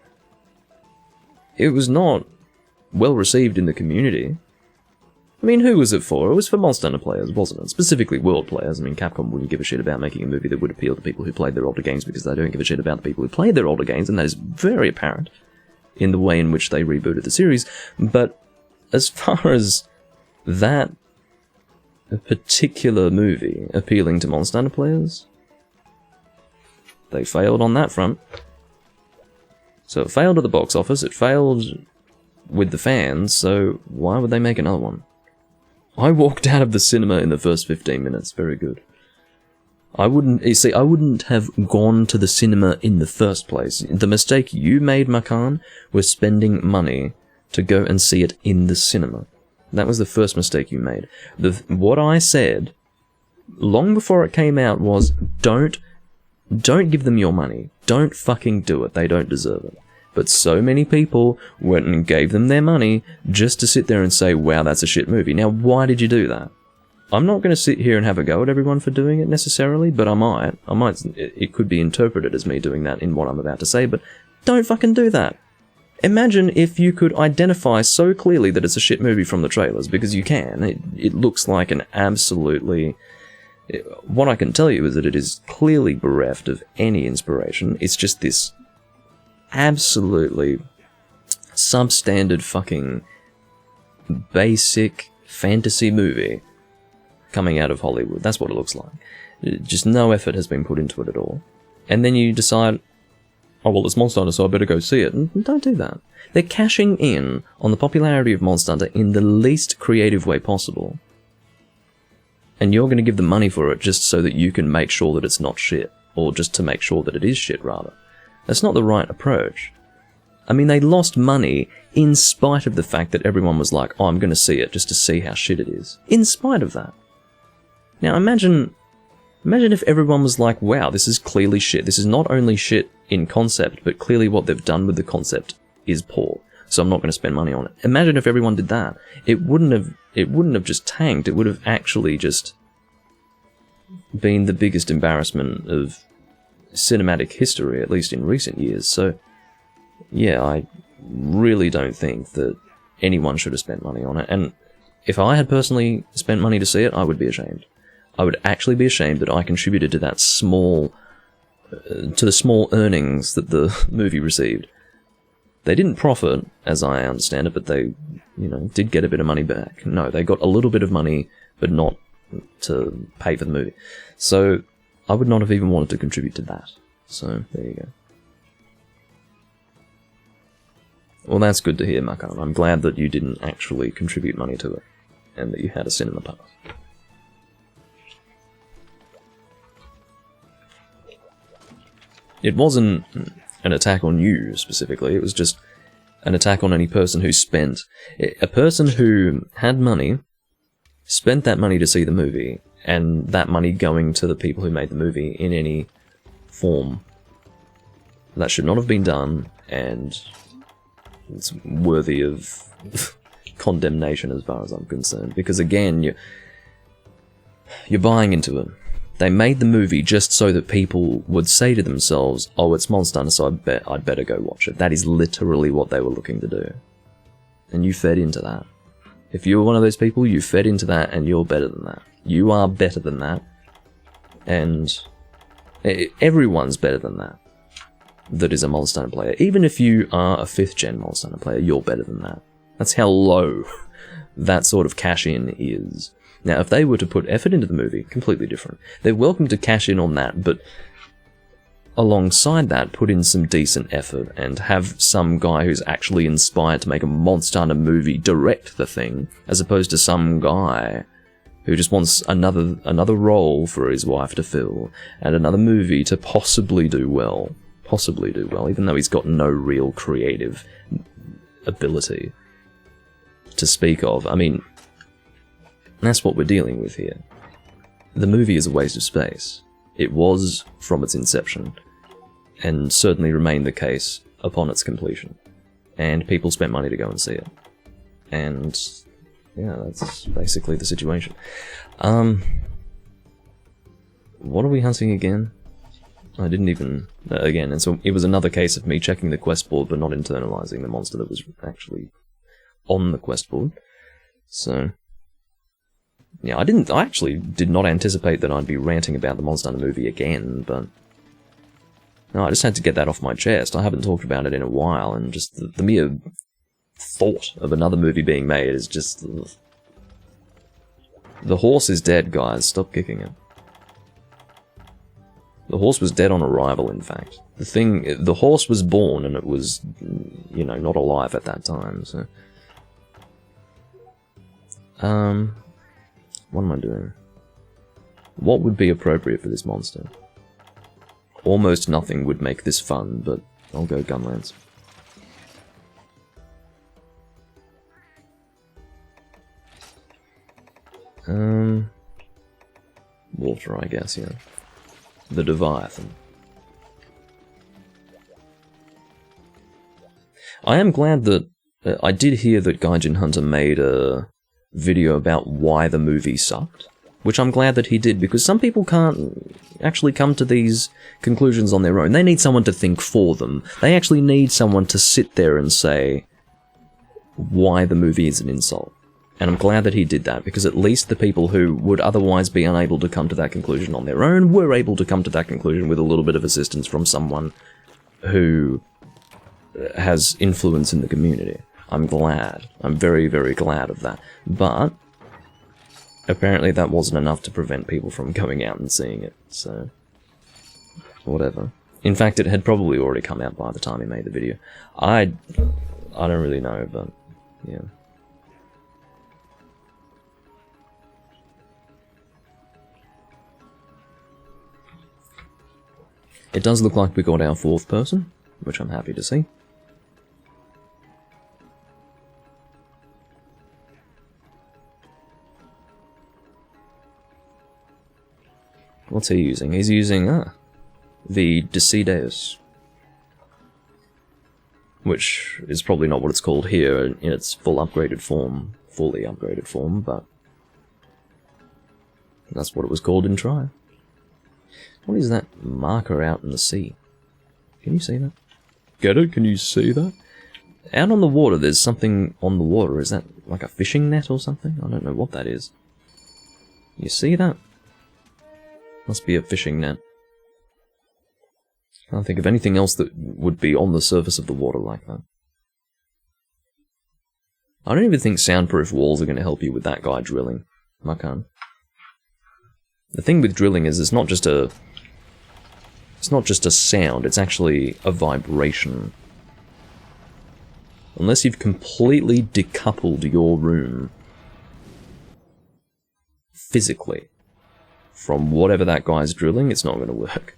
it was not well received in the community. I mean, who was it for? It was for Monster Hunter players, wasn't it? Specifically world players. I mean, Capcom wouldn't give a shit about making a movie that would appeal to people who played their older games because they don't give a shit about the people who played their older games, and that is very apparent in the way in which they rebooted the series. But as far as that particular movie appealing to Monster Hunter players, they failed on that front. So it failed at the box office, it failed with the fans, so why would they make another one? I walked out of the cinema in the first 15 minutes. Very good. I wouldn't have gone to the cinema in the first place. The mistake you made, Makan, was spending money to go and see it in the cinema. That was the first mistake you made. What I said, long before it came out, was don't give them your money. Don't fucking do it. They don't deserve it. But so many people went and gave them their money just to sit there and say, wow, that's a shit movie. Now, why did you do that? I'm not going to sit here and have a go at everyone for doing it necessarily, but I might. It could be interpreted as me doing that in what I'm about to say, but don't fucking do that. Imagine if you could identify so clearly that it's a shit movie from the trailers, because you can. It looks like an absolutely... What I can tell you is that it is clearly bereft of any inspiration. It's just this absolutely substandard fucking basic fantasy movie coming out of Hollywood. That's what it looks like. Just no effort has been put into it at all. And then you decide, oh, well, it's Monster Hunter, so I better go see it. And don't do that. They're cashing in on the popularity of Monster Hunter in the least creative way possible. And you're going to give them money for it just so that you can make sure that it's not shit. Or just to make sure that it is shit, rather. That's not the right approach. I mean, they lost money in spite of the fact that everyone was like, oh, I'm going to see it just to see how shit it is. In spite of that. Now, imagine if everyone was like, wow, this is clearly shit. This is not only shit in concept, but clearly what they've done with the concept is poor. So I'm not going to spend money on it. Imagine if everyone did that. It wouldn't have just tanked. It would have actually just been the biggest embarrassment of cinematic history, at least in recent years. So, yeah, I really don't think that anyone should have spent money on it. And if I had personally spent money to see it, I would be ashamed. I would actually be ashamed that I contributed to that to the small earnings that the movie received. They didn't profit, as I understand it, but they, did get a bit of money back. No, they got a little bit of money, but not to pay for the movie. So, I would not have even wanted to contribute to that. So, there you go. Well, that's good to hear, Makan. I'm glad that you didn't actually contribute money to it, and that you had a cinema pass. It wasn't an attack on you, specifically. It was just an attack on any person who spent... A person who had money spent that money to see the movie, and that money going to the people who made the movie in any form. That should not have been done, and it's worthy of condemnation as far as I'm concerned. Because again, you're buying into it. They made the movie just so that people would say to themselves, oh, it's Monster Hunter, so I'd better go watch it. That is literally what they were looking to do. And you fed into that. If you were one of those people, you fed into that, and you're better than that. You are better than that. And everyone's better than that. That is a Monster Hunter player. Even if you are a 5th gen Monster Hunter player, you're better than that. That's how low that sort of cash-in is. Now, if they were to put effort into the movie, completely different. They're welcome to cash in on that, but alongside that, put in some decent effort and have some guy who's actually inspired to make a Monster Hunter movie direct the thing, as opposed to some guy who just wants another role for his wife to fill, and another movie to possibly do well, even though he's got no real creative ability to speak of. I mean, that's what we're dealing with here. The movie is a waste of space. It was from its inception, and certainly remained the case upon its completion. And people spent money to go and see it. And yeah, that's basically the situation. What are we hunting again? I didn't even... again, and so it was another case of me checking the quest board but not internalizing the monster that was actually on the quest board. So... yeah, I actually did not anticipate that I'd be ranting about the Monster Hunter movie again, but... no, I just had to get that off my chest. I haven't talked about it in a while, and just the mere thought of another movie being made is just... ugh. The horse is dead, guys. Stop kicking it. The horse was dead on arrival, in fact. The horse was born, and it was, you know, not alive at that time, so... what am I doing? What would be appropriate for this monster? Almost nothing would make this fun, but I'll go Gunlance. Water, I guess, yeah. The Leviathan. I am glad that... I did hear that Gaijin Hunter made a video about why the movie sucked, which I'm glad that he did, because some people can't actually come to these conclusions on their own. They need someone to think for them. They actually need someone to sit there and say why the movie is an insult. And I'm glad that he did that, because at least the people who would otherwise be unable to come to that conclusion on their own were able to come to that conclusion with a little bit of assistance from someone who has influence in the community. I'm glad. I'm very, very glad of that. But apparently that wasn't enough to prevent people from going out and seeing it, so... whatever. In fact, it had probably already come out by the time he made the video. I don't really know, but... yeah. It does look like we got our 4th person, which I'm happy to see. What's he using? He's using, the Decideus. Which is probably not what it's called here in its fully upgraded form, but that's what it was called in Tri. What is that marker out in the sea? Can you see that? Get it? Can you see that? Out on the water, there's something on the water. Is that like a fishing net or something? I don't know what that is. You see that? Must be a fishing net. Can't think of anything else that would be on the surface of the water like that. I don't even think soundproof walls are going to help you with that guy drilling. Makan. The thing with drilling is it's not just a sound, it's actually a vibration. Unless you've completely decoupled your room physically from whatever that guy's drilling, it's not going to work.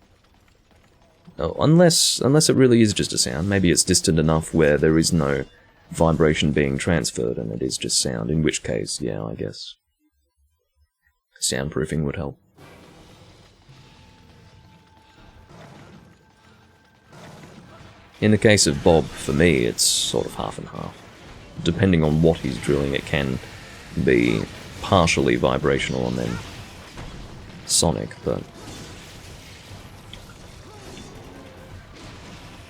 Oh, unless it really is just a sound. Maybe it's distant enough where there is no vibration being transferred and it is just sound, in which case, yeah, I guess soundproofing would help. In the case of Bob, for me, it's sort of half and half. Depending on what he's drilling, it can be partially vibrational and then sonic, but it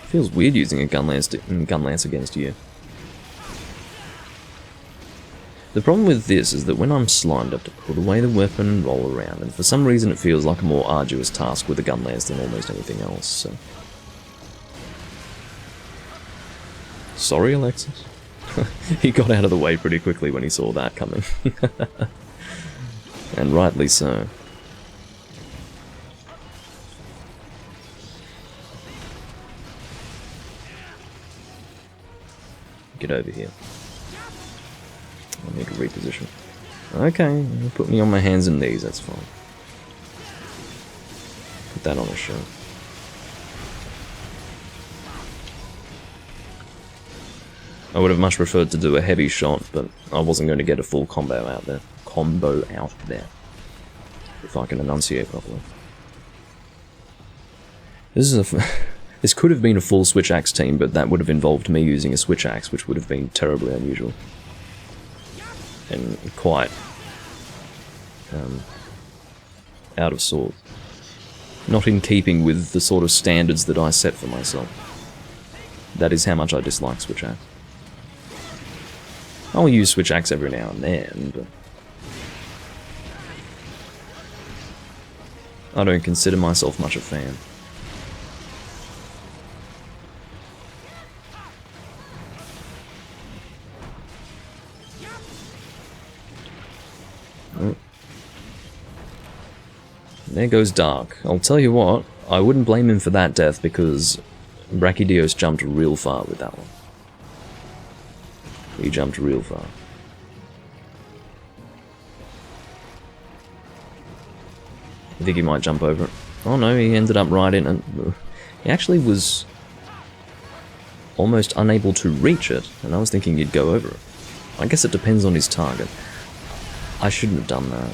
feels weird using a gun lance against you. The problem with this is that when I'm slimed, I have to put away the weapon and roll around, and for some reason it feels like a more arduous task with a gun lance than almost anything else, so... Sorry, Alexis? He got out of the way pretty quickly when he saw that coming. And rightly so. Get over here. I need to reposition. Okay, put me on my hands and knees, that's fine. Put that on a show. I would have much preferred to do a heavy shot, but I wasn't going to get a full combo out there. If I can enunciate properly. This could have been a full switch axe team, but that would have involved me using a switch axe, which would have been terribly unusual. And quite out of sorts. Not in keeping with the sort of standards that I set for myself. That is how much I dislike switch axe. I'll use switch axe every now and then, but I don't consider myself much a fan. Oh. There goes Dark. I'll tell you what, I wouldn't blame him for that death because Brachydios jumped real far with that one. He jumped real far. I think he might jump over it. Oh no, he ended up right in it. He actually was almost unable to reach it, and I was thinking he'd go over it. I guess it depends on his target. I shouldn't have done that.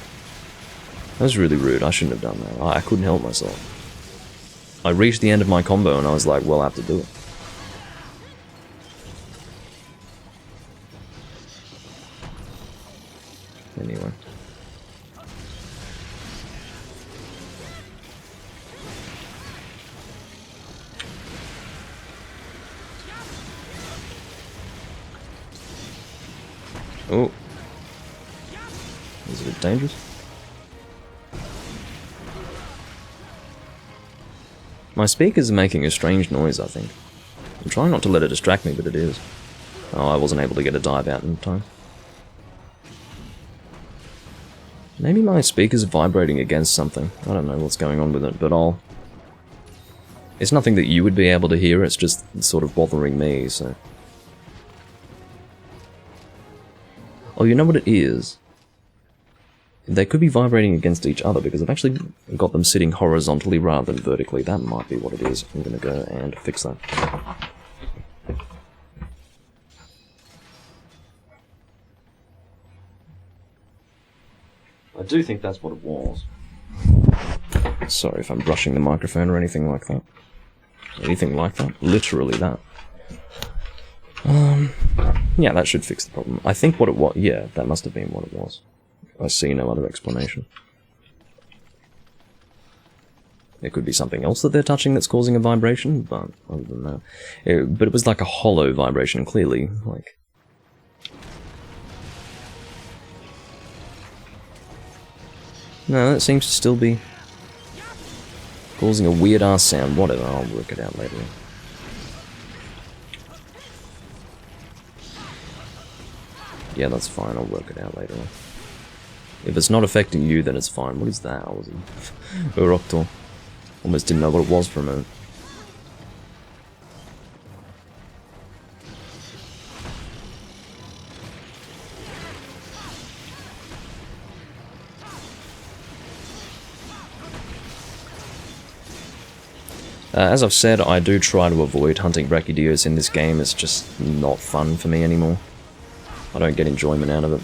That was really rude, I shouldn't have done that. I couldn't help myself. I reached the end of my combo and I was like, well, I have to do it. Anyway. Oh. Is it a bit dangerous? My speakers are making a strange noise, I think. I'm trying not to let it distract me, but it is. Oh, I wasn't able to get a dive out in time. Maybe my speaker's vibrating against something. I don't know what's going on with it, but I'll... It's nothing that you would be able to hear, it's just sort of bothering me, so... Oh, you know what it is? They could be vibrating against each other, because I've actually got them sitting horizontally rather than vertically. That might be what it is. I'm gonna go and fix that. I do think that's what it was. Sorry if I'm brushing the microphone or anything like that. Anything like that? Literally that. Yeah, that should fix the problem. I think what it was... Yeah, that must have been what it was. I see no other explanation. There could be something else that they're touching that's causing a vibration, but other than that... But it was like a hollow vibration, clearly. Like... No, that seems to still be causing a weird-ass sound. Whatever, I'll work it out later. Yeah, that's fine, I'll work it out later on. If it's not affecting you, then it's fine. What is that? I was a Uroctor. Almost didn't know what it was for a moment. As I've said, I do try to avoid hunting Brachydios in this game. It's just not fun for me anymore. I don't get enjoyment out of it.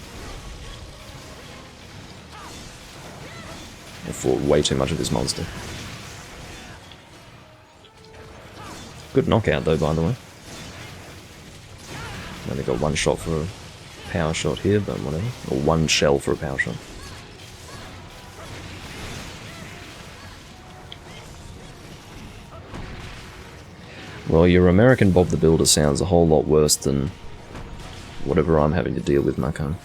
I fought way too much of this monster. Good knockout though, by the way. Only got one shot for a power shot here, but whatever. Or one shell for a power shot. Well, your American Bob the Builder sounds a whole lot worse than whatever I'm having to deal with, Macon.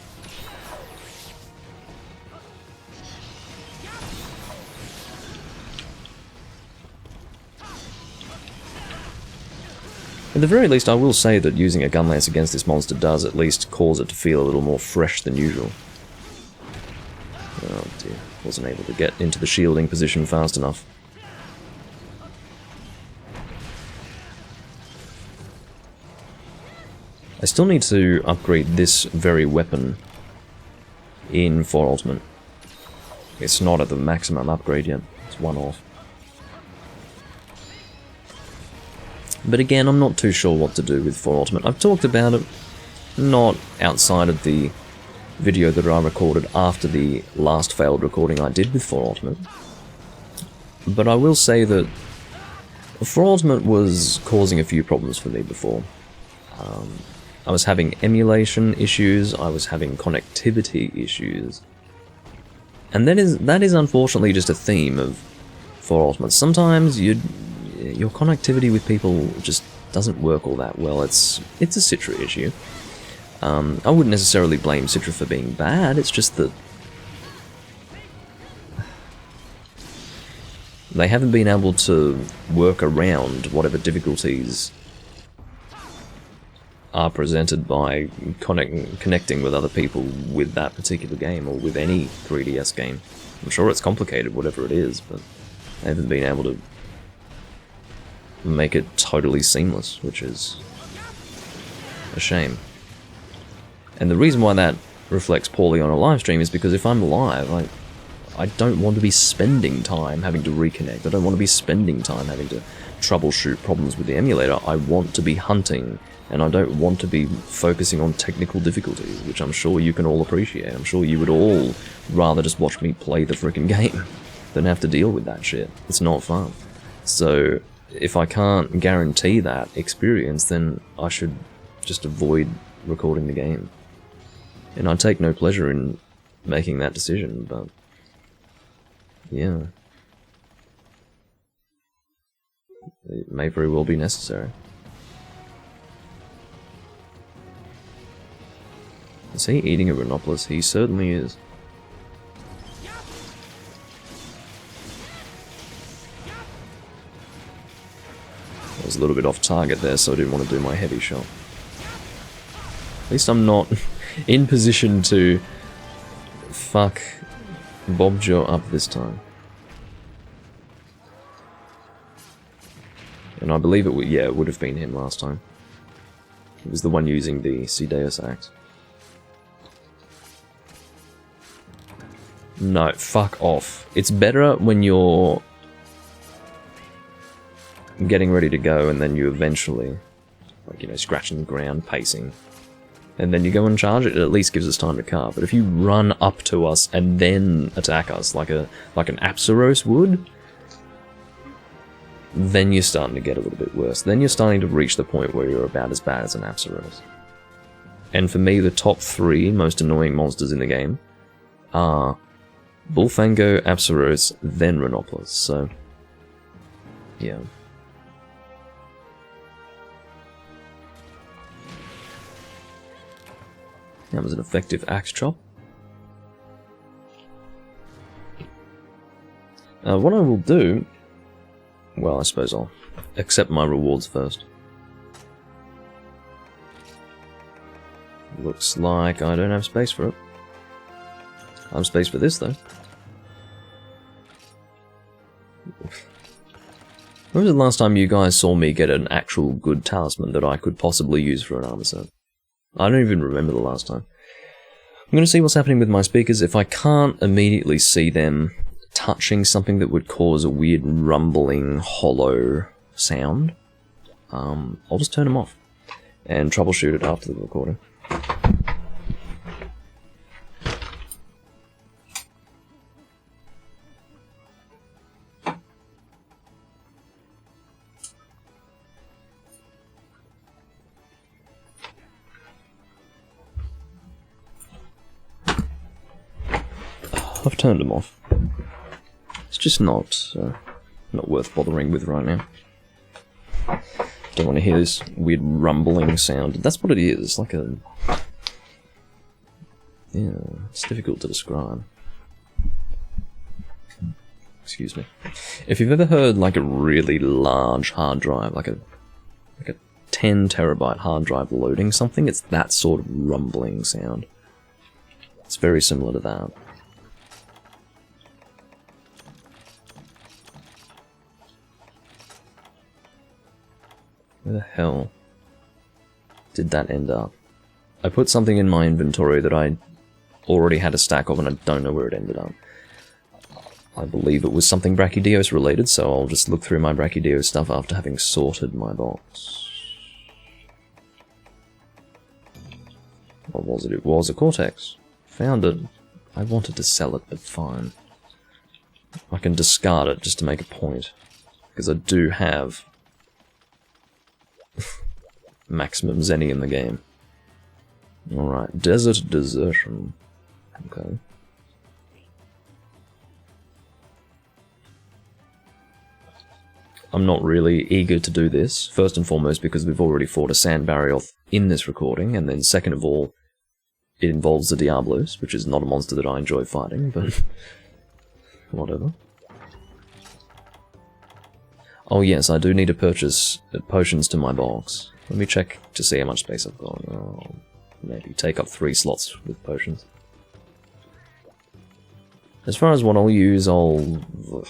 At the very least, I will say that using a gun lance against this monster does at least cause it to feel a little more fresh than usual. Oh dear, wasn't able to get into the shielding position fast enough. I still need to upgrade this very weapon in 4 Ultimate. It's not at the maximum upgrade yet, it's one off. But again, I'm not too sure what to do with 4 Ultimate. I've talked about it, not outside of the video that I recorded after the last failed recording I did with 4 Ultimate. But I will say that 4 Ultimate was causing a few problems for me before. I was having emulation issues, I was having connectivity issues. And that is unfortunately just a theme of 4 Ultimate. Sometimes your connectivity with people just doesn't work all that well. It's a Citra issue. I wouldn't necessarily blame Citra for being bad, it's just that they haven't been able to work around whatever difficulties are presented by connecting with other people with that particular game, or with any 3DS game. I'm sure it's complicated, whatever it is, but they haven't been able to make it totally seamless, which is a shame. And the reason why that reflects poorly on a live stream is because if I'm live, I don't want to be spending time having to reconnect. I don't want to be spending time having to troubleshoot problems with the emulator. I want to be hunting, and I don't want to be focusing on technical difficulties, which I'm sure you can all appreciate. I'm sure you would all rather just watch me play the freaking game than have to deal with that shit. It's not fun. So if I can't guarantee that experience, then I should just avoid recording the game. And I take no pleasure in making that decision, but yeah. It may very well be necessary. Is he eating a Rhinopolis? He certainly is. I was a little bit off target there, so I didn't want to do my heavy shot. At least I'm not in position to fuck Bobjo up this time. And I believe it would, yeah, it would have been him last time. It was the one using the Cedeus axe. No, fuck off. It's better when you're getting ready to go and then you eventually, like, you know, scratching the ground, pacing, and then you go and charge it. It at least gives us time to carve. But if you run up to us and then attack us like an Apsaros would, then you're starting to get a little bit worse. Then you're starting to reach the point where you're about as bad as an Apsaros. And for me, the top 3 most annoying monsters in the game are Bullfango, Apsaros, then Rhinopolis. So, yeah. That was an effective axe chop. What I will do... Well, I suppose I'll accept my rewards first. Looks like I don't have space for it. I have space for this, though. When was the last time you guys saw me get an actual good talisman that I could possibly use for an armor set? I don't even remember the last time. I'm going to see what's happening with my speakers. If I can't immediately see them touching something that would cause a weird rumbling, hollow sound, I'll just turn them off and troubleshoot it after the recording. I've turned them off. It's just not worth bothering with right now. Don't want to hear this weird rumbling sound. That's what it is. It's like a... yeah, it's difficult to describe. Excuse me. If you've ever heard like a really large hard drive, like a 10 terabyte hard drive loading something, it's that sort of rumbling sound. It's very similar to that. Where the hell did that end up? I put something in my inventory that I already had a stack of and I don't know where it ended up. I believe it was something Brachydios related, so I'll just look through my Brachydios stuff after having sorted my box. What was it? It was a Cortex. Found it. I wanted to sell it, but fine. I can discard it just to make a point. Because I do have maximum Zenny in the game. Alright, Desert Desertion. Okay. I'm not really eager to do this, first and foremost because we've already fought a Sand Barrioth in this recording, and then second of all, it involves the Diablos, which is not a monster that I enjoy fighting, but whatever. Oh yes, I do need to purchase potions to my box. Let me check to see how much space I've got. Oh, maybe take up 3 slots with potions. As far as what I'll use, I don't know.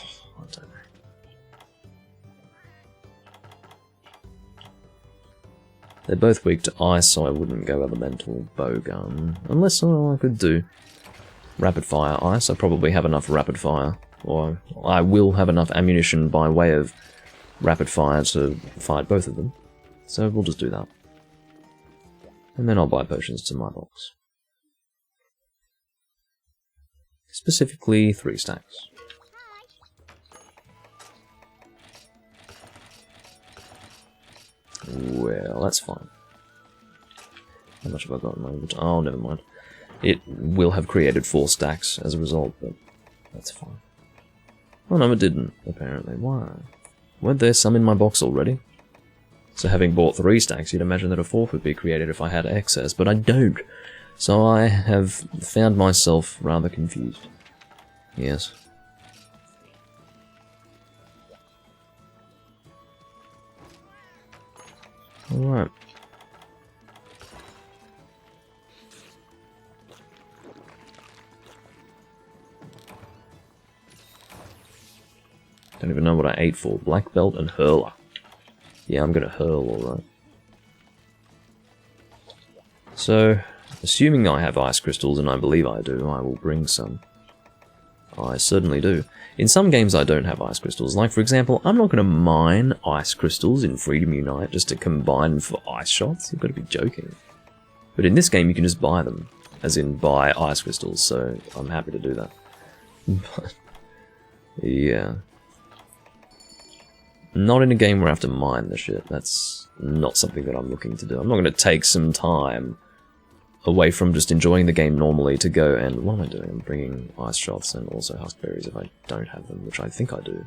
They're both weak to ice, so I wouldn't go elemental bowgun. Unless I could do rapid fire ice. I probably have enough rapid fire. Or I will have enough ammunition by way of rapid fire to fight both of them. So we'll just do that. And then I'll buy potions to my box. Specifically 3 stacks. Well, that's fine. How much have I got in my inventory? Oh, never mind. It will have created 4 stacks as a result, but that's fine. Oh no, it didn't, apparently. Why? Weren't there some in my box already? So having bought 3 stacks, you'd imagine that a 4th would be created if I had excess, but I don't. So I have found myself rather confused. Yes. Alright. Don't even know what I ate for. Black belt and hurler. Yeah, I'm gonna hurl, alright. So, assuming I have ice crystals, and I believe I do, I will bring some. I certainly do. In some games I don't have ice crystals. Like, for example, I'm not going to mine ice crystals in Freedom Unite just to combine for ice shots. You've got to be joking. But in this game you can just buy them. As in, buy ice crystals, so I'm happy to do that. But, yeah. Not in a game where I have to mine the shit. That's not something that I'm looking to do. I'm not going to take some time away from just enjoying the game normally to go and... What am I doing? I'm bringing ice shots and also huskberries if I don't have them, which I think I do.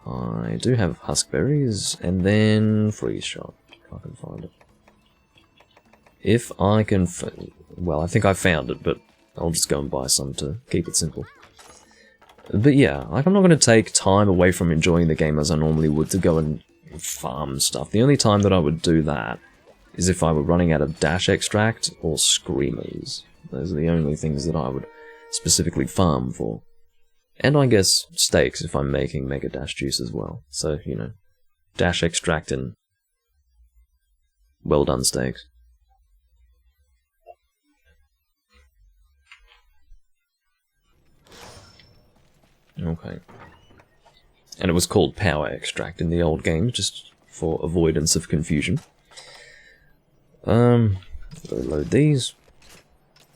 I do have huskberries, and then freeze shot. If I can find it. If I can... Well, I think I found it, but I'll just go and buy some to keep it simple. But yeah, like, I'm not going to take time away from enjoying the game as I normally would to go and farm stuff. The only time that I would do that is if I were running out of dash extract or screamers. Those are the only things that I would specifically farm for. And I guess steaks if I'm making mega dash juice as well. So, you know, dash extract and well done steaks. Okay. And it was called power extract in the old game, just for avoidance of confusion. Load these.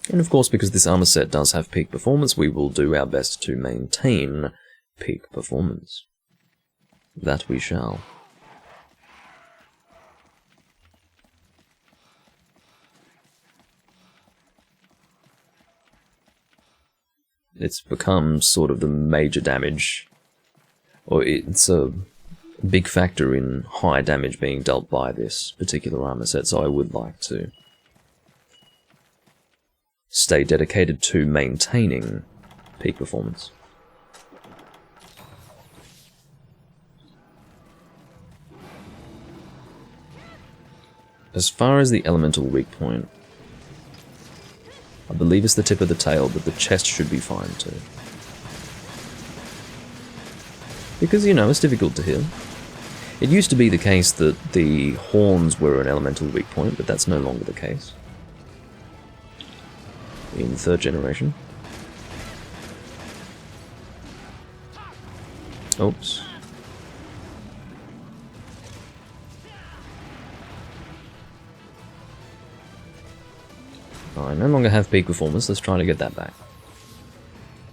And of course, because this armor set does have peak performance, we will do our best to maintain peak performance. That we shall. it's become sort of the major damage, or it's a big factor in high damage being dealt by this particular armor set, so I would like to stay dedicated to maintaining peak performance. As far as the elemental weak point, I believe it's the tip of the tail, but the chest should be fine too. Because, you know, it's difficult to hit. It used to be the case that the horns were an elemental weak point, but that's no longer the case in 3rd generation. Oops. I no longer have peak performance, let's try to get that back.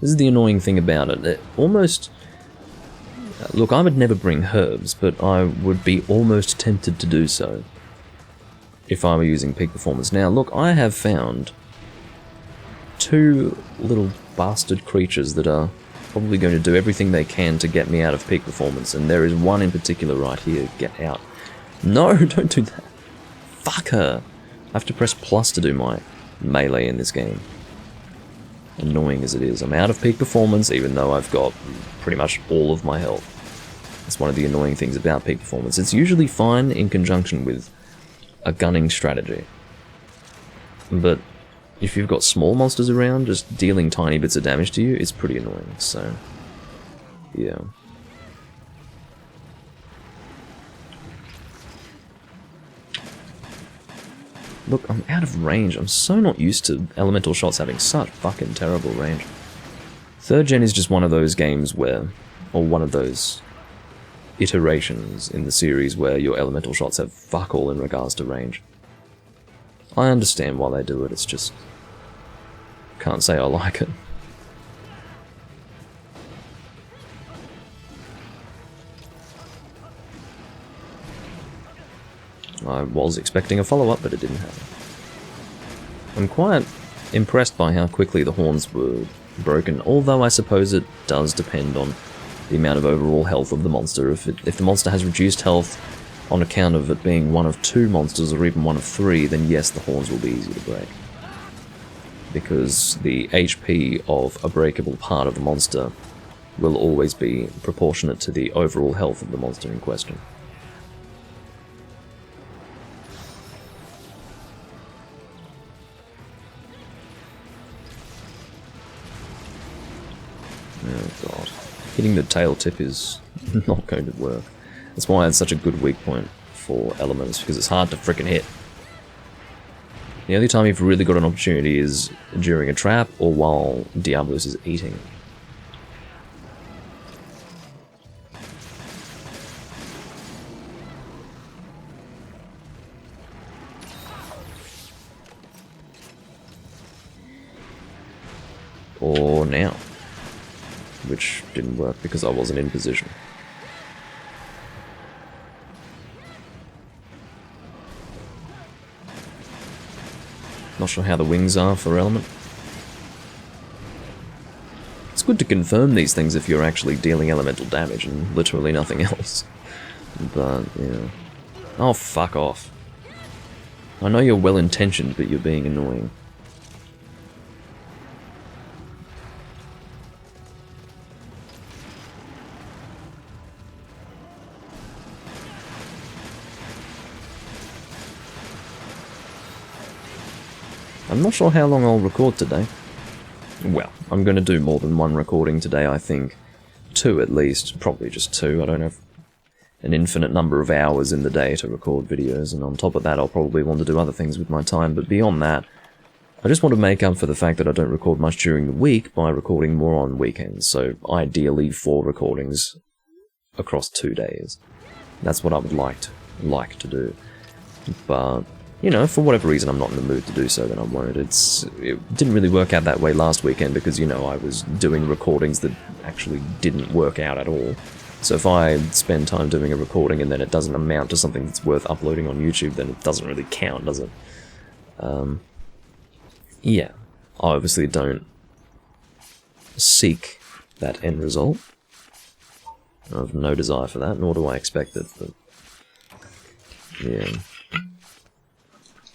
This is the annoying thing about it. It almost... Look, I would never bring herbs, but I would be almost tempted to do so if I were using peak performance. Now, look, I have found 2 little bastard creatures that are probably going to do everything they can to get me out of peak performance, and there is one in particular right here. Get out. No, don't do that. Fuck her. I have to press plus to do my melee in this game. Annoying as it is. I'm out of peak performance, even though I've got pretty much all of my health. That's one of the annoying things about peak performance. It's usually fine in conjunction with a gunning strategy. But if you've got small monsters around, just dealing tiny bits of damage to you, it's pretty annoying, so... yeah. Look, I'm out of range. I'm so not used to elemental shots having such fucking terrible range. 3rd gen is just one of those games where, or one of those iterations in the series where your elemental shots have fuck all in regards to range. I understand why they do it, it's just... can't say I like it. I was expecting a follow-up, but it didn't happen. I'm quite impressed by how quickly the horns were broken, although I suppose it does depend on the amount of overall health of the monster. If the monster has reduced health on account of it being one of 2 monsters or even one of 3, then yes, the horns will be easy to break. Because the HP of a breakable part of the monster will always be proportionate to the overall health of the monster in question. Oh god. Hitting the tail tip is not going to work. That's why it's such a good weak point for elements, because it's hard to frickin' hit. The only time you've really got an opportunity is during a trap or while Diablos is eating. Or now. Which didn't work because I wasn't in position. Not sure how the wings are for element. It's good to confirm these things if you're actually dealing elemental damage and literally nothing else. But, yeah. Oh, fuck off. I know you're well-intentioned, but you're being annoying. I'm not sure how long I'll record today. Well, I'm going to do more than 1 recording today, I think. 2 at least, probably just 2. I don't have an infinite number of hours in the day to record videos, and on top of that I'll probably want to do other things with my time, but beyond that, I just want to make up for the fact that I don't record much during the week by recording more on weekends, so ideally 4 recordings across 2 days. That's what I would like to do. But... you know, for whatever reason I'm not in the mood to do so, then I won't. It didn't really work out that way last weekend because, you know, I was doing recordings that actually didn't work out at all. So if I spend time doing a recording and then it doesn't amount to something that's worth uploading on YouTube, then it doesn't really count, does it? Yeah. I obviously don't seek that end result. I have no desire for that, nor do I expect it, but yeah,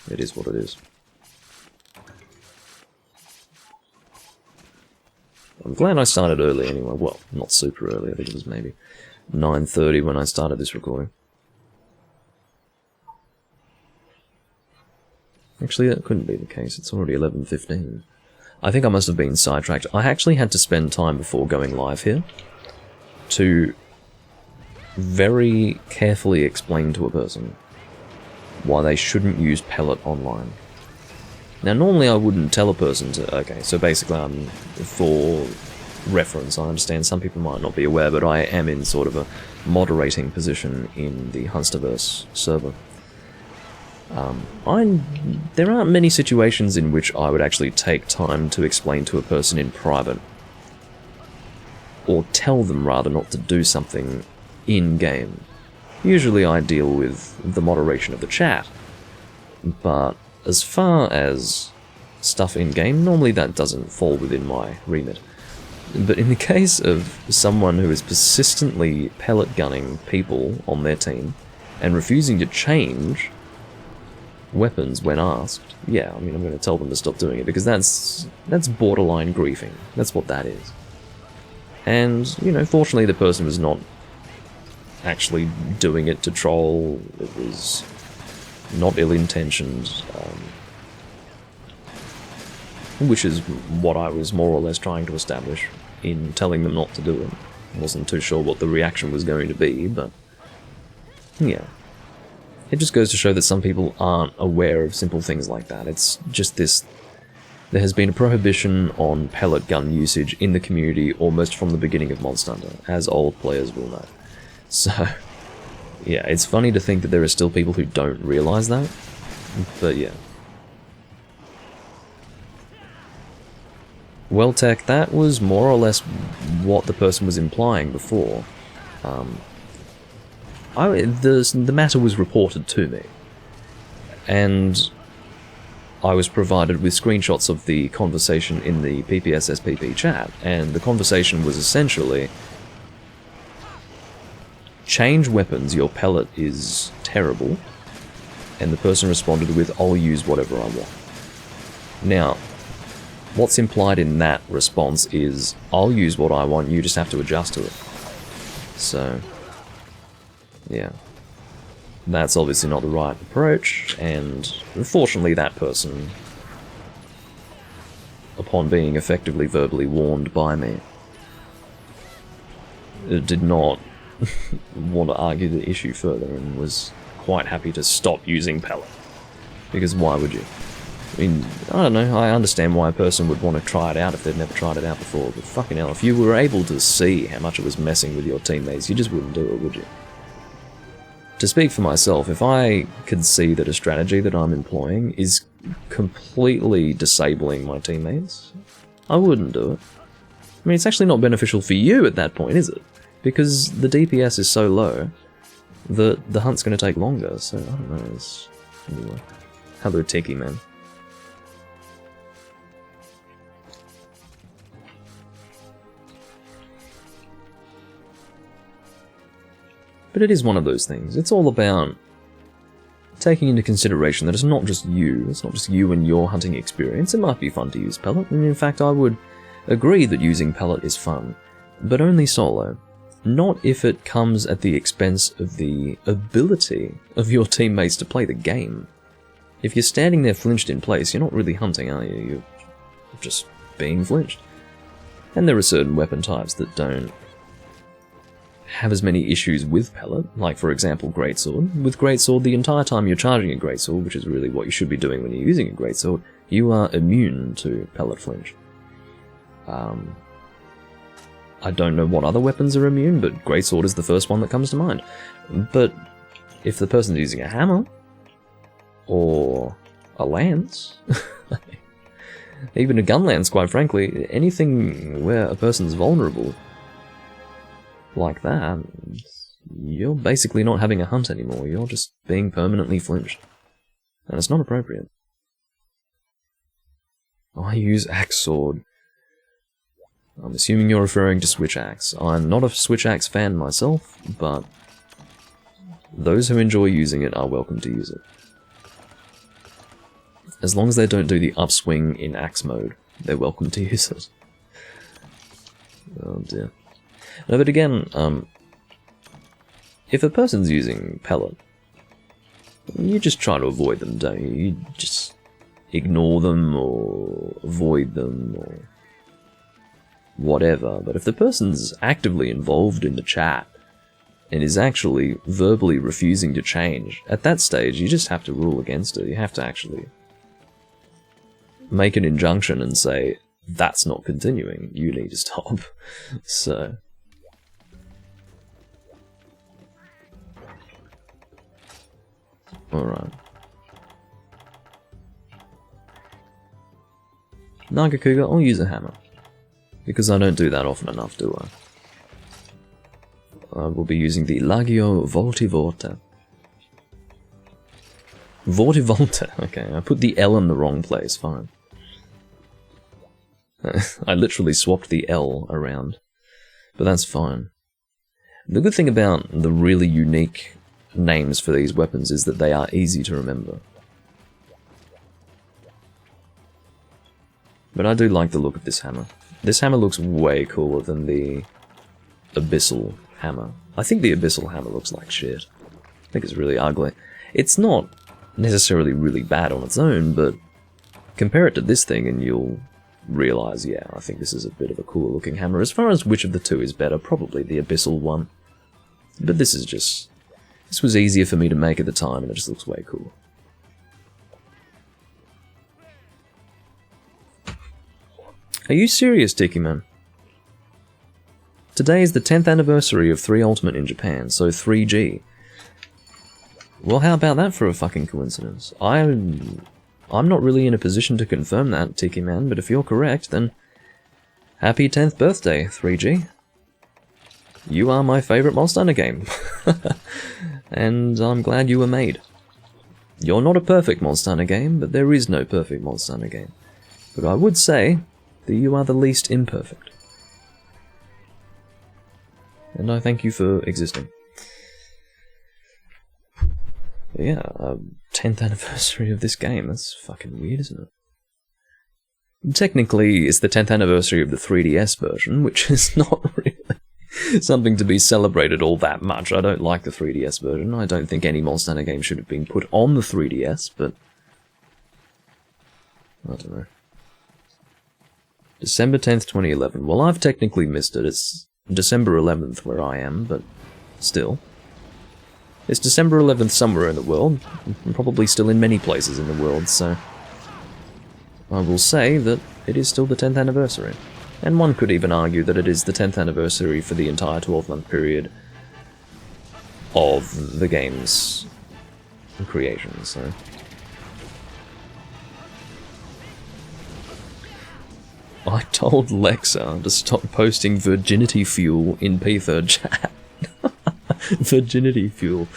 it is what it is. I'm glad I started early anyway. Well, not super early, I think it was maybe 9:30 when I started this recording. Actually, that couldn't be the case, it's already 11:15. I think I must have been sidetracked. I actually had to spend time before going live here to very carefully explain to a person why they shouldn't use Pellet online. Now, normally I wouldn't tell a person to... Okay, so basically, for reference, I understand some people might not be aware, but I am in sort of a moderating position in the Hunsterverse server. There aren't many situations in which I would actually take time to explain to a person in private, or tell them, rather, not to do something in-game. Usually I deal with the moderation of the chat, but as far as stuff in-game, normally that doesn't fall within my remit. But in the case of someone who is persistently pellet gunning people on their team, and refusing to change weapons when asked, yeah, I mean, I'm going to tell them to stop doing it, because that's borderline griefing. That's what that is. And, you know, fortunately the person was not actually doing it to troll. It was not ill-intentioned, which is what I was more or less trying to establish in telling them not to do it. I wasn't too sure what the reaction was going to be, but yeah. It just goes to show that some people aren't aware of simple things like that. It's just this... There has been a prohibition on pellet gun usage in the community almost from the beginning of Monster Hunter, as old players will know. So, yeah, it's funny to think that there are still people who don't realise that, but yeah. Well, Tech, that was more or less what the person was implying before. The matter was reported to me, and I was provided with screenshots of the conversation in the PPSSPP chat, and the conversation was essentially, change weapons, your pellet is terrible, and the person responded with, I'll use whatever I want. Now, what's implied in that response is, I'll use what I want, you just have to adjust to it. So, yeah. That's obviously not the right approach, and unfortunately that person, upon being effectively verbally warned by me, did not want to argue the issue further and was quite happy to stop using pellet. Because why would you? I mean, I don't know, I understand why a person would want to try it out if they've never tried it out before, but fucking hell, if you were able to see how much it was messing with your teammates, you just wouldn't do it, would you? To speak for myself, if I could see that a strategy that I'm employing is completely disabling my teammates, I wouldn't do it. I mean, it's actually not beneficial for you at that point, is it? Because the DPS is so low that the hunt's going to take longer, so I don't know, anyway. Hello, Tiki Man. But it is one of those things. It's all about taking into consideration that it's not just you and your hunting experience. It might be fun to use pellet, and in fact I would agree that using pellet is fun, but only solo. Not if it comes at the expense of the ability of your teammates to play the game. If you're standing there flinched in place, you're not really hunting, are you? You're just being flinched. And there are certain weapon types that don't have as many issues with pellet, like for example greatsword. With greatsword, the entire time you're charging a greatsword, which is really what you should be doing when you're using a greatsword, you are immune to pellet flinch. I don't know what other weapons are immune, but greatsword is the first one that comes to mind. But if the person's using a hammer, or a lance, even a gun lance, quite frankly, anything where a person's vulnerable like that, you're basically not having a hunt anymore, you're just being permanently flinched. And it's not appropriate. I use axe sword. I'm assuming you're referring to Switch Axe. I'm not a Switch Axe fan myself, but those who enjoy using it are welcome to use it. As long as they don't do the upswing in axe mode, they're welcome to use it. Oh dear. No, but again, if a person's using pellet, you just try to avoid them, don't you? You just ignore them, or avoid them, or whatever. But if the person's actively involved in the chat, and is actually verbally refusing to change, at that stage you just have to rule against it. You have to actually make an injunction and say, that's not continuing, you need to stop. So... alright. Nagakuga, I'll use a hammer. Because I don't do that often enough, do I? I will be using the Lagio Voltivolta. Vortivolta, okay, I put the L in the wrong place, fine. I literally swapped the L around, but that's fine. The good thing about the really unique names for these weapons is that they are easy to remember. But I do like the look of this hammer. This hammer looks way cooler than the Abyssal hammer. I think the Abyssal hammer looks like shit. I think it's really ugly. It's not necessarily really bad on its own, but compare it to this thing and you'll realise, yeah, I think this is a bit of a cooler looking hammer. As far as which of the two is better, probably the Abyssal one. But this is just... this was easier for me to make at the time and it just looks way cool. Are you serious, Tiki Man? Today is the 10th anniversary of 3 Ultimate in Japan, so 3G. Well, how about that for a fucking coincidence? I'm not really in a position to confirm that, Tiki Man, but if you're correct, then happy 10th birthday, 3G. You are my favourite Monster Hunter game. And I'm glad you were made. You're not a perfect Monster Hunter game, but there is no perfect Monster Hunter game. But I would say that you are the least imperfect. And I thank you for existing. But yeah, 10th anniversary of this game, that's fucking weird, isn't it? Technically, it's the 10th anniversary of the 3DS version, which is not really something to be celebrated all that much. I don't like the 3DS version. I don't think any Monster Hunter game should have been put on the 3DS, but... I don't know. December 10th, 2011. Well, I've technically missed it. It's December 11th where I am, but still. It's December 11th somewhere in the world, and probably still in many places in the world, so... I will say that it is still the 10th anniversary. And one could even argue that it is the 10th anniversary for the entire 12-month period of the game's creation, so... I told Lexa to stop posting virginity fuel in P3 chat. Virginity fuel.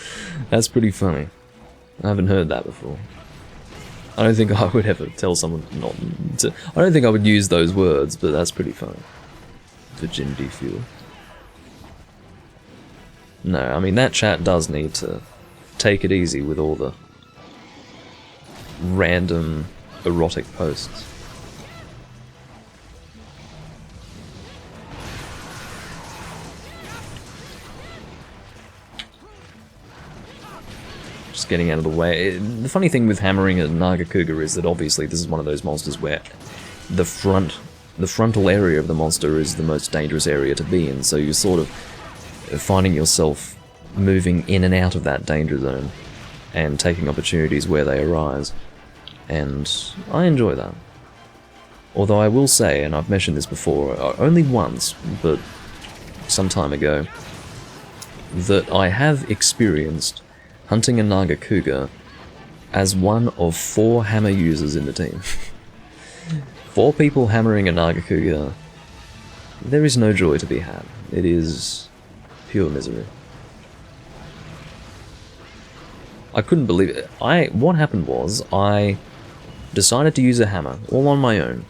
That's pretty funny. I haven't heard that before. I don't think I would ever tell someone not to... I don't think I would use those words, but that's pretty funny. Virginity fuel. No, I mean, that chat does need to take it easy with all the random erotic posts. Just getting out of the way. The funny thing with hammering a Nagakuga is that obviously this is one of those monsters where the frontal area of the monster is the most dangerous area to be in, so you're sort of finding yourself moving in and out of that danger zone and taking opportunities where they arise. And I enjoy that. Although I will say, and I've mentioned this before, only once, but some time ago, that I have experienced hunting a Nagakuga as one of 4 hammer users in the team. 4 people hammering a Nagakuga. There is no joy to be had. It is pure misery. I couldn't believe it. What happened was, I decided to use a hammer, all on my own.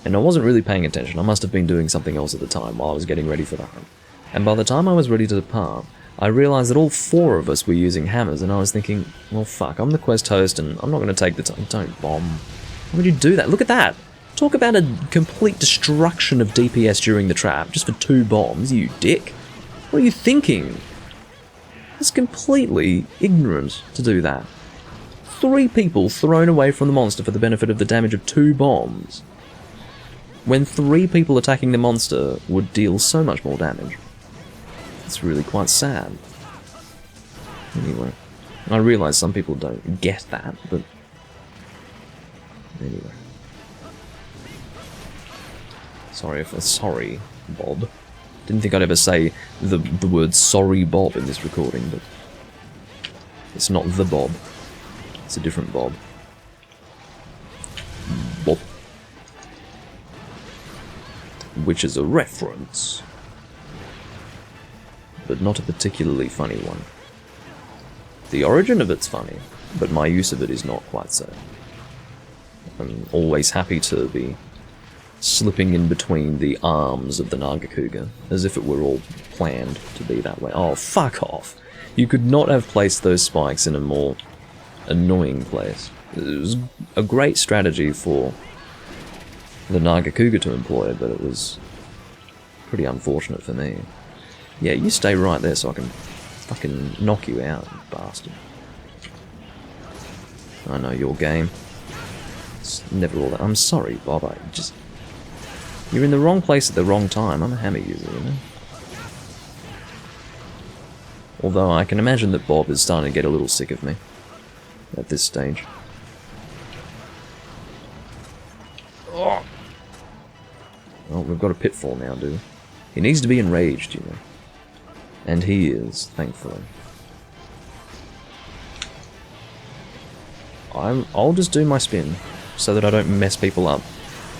And I wasn't really paying attention. I must have been doing something else at the time while I was getting ready for the hunt. And by the time I was ready to depart, I realised that all 4 of us were using hammers, and I was thinking, well fuck, I'm the quest host and I'm not going to take the time. Don't bomb. Why would you do that? Look at that! Talk about a complete destruction of DPS during the trap, just for 2 bombs, you dick. What are you thinking? It's completely ignorant to do that. 3 people thrown away from the monster for the benefit of the damage of 2 bombs. When 3 people attacking the monster would deal so much more damage. It's really quite sad. Anyway, I realise some people don't get that, but anyway. Sorry, Bob. Didn't think I'd ever say the word sorry, Bob, in this recording, but it's not the Bob. It's a different Bob. Bob. Which is a reference, but not a particularly funny one. The origin of it's funny, but my use of it is not quite so. I'm always happy to be slipping in between the arms of the Nagakuga, as if it were all planned to be that way. Oh, fuck off! You could not have placed those spikes in a more annoying place. It was a great strategy for the Nagakuga to employ, but it was pretty unfortunate for me. Yeah, you stay right there so I can fucking knock you out, you bastard. I know your game. It's never all that. I'm sorry, Bob, you're in the wrong place at the wrong time. I'm a hammer user, you know? Although I can imagine that Bob is starting to get a little sick of me at this stage. Oh. Well, we've got a pitfall now, dude. He needs to be enraged, you know. And he is, thankfully. I'll just do my spin, so that I don't mess people up,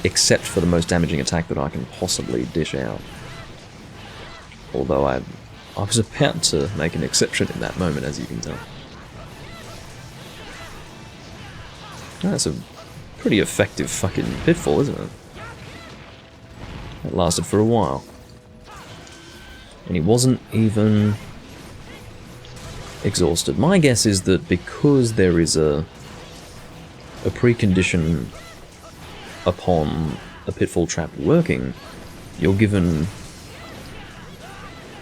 except for the most damaging attack that I can possibly dish out. Although I was about to make an exception in that moment, as you can tell. That's a pretty effective fucking pitfall, isn't it? That lasted for a while. And he wasn't even exhausted. My guess is that because there is a precondition upon a pitfall trap working, you're given...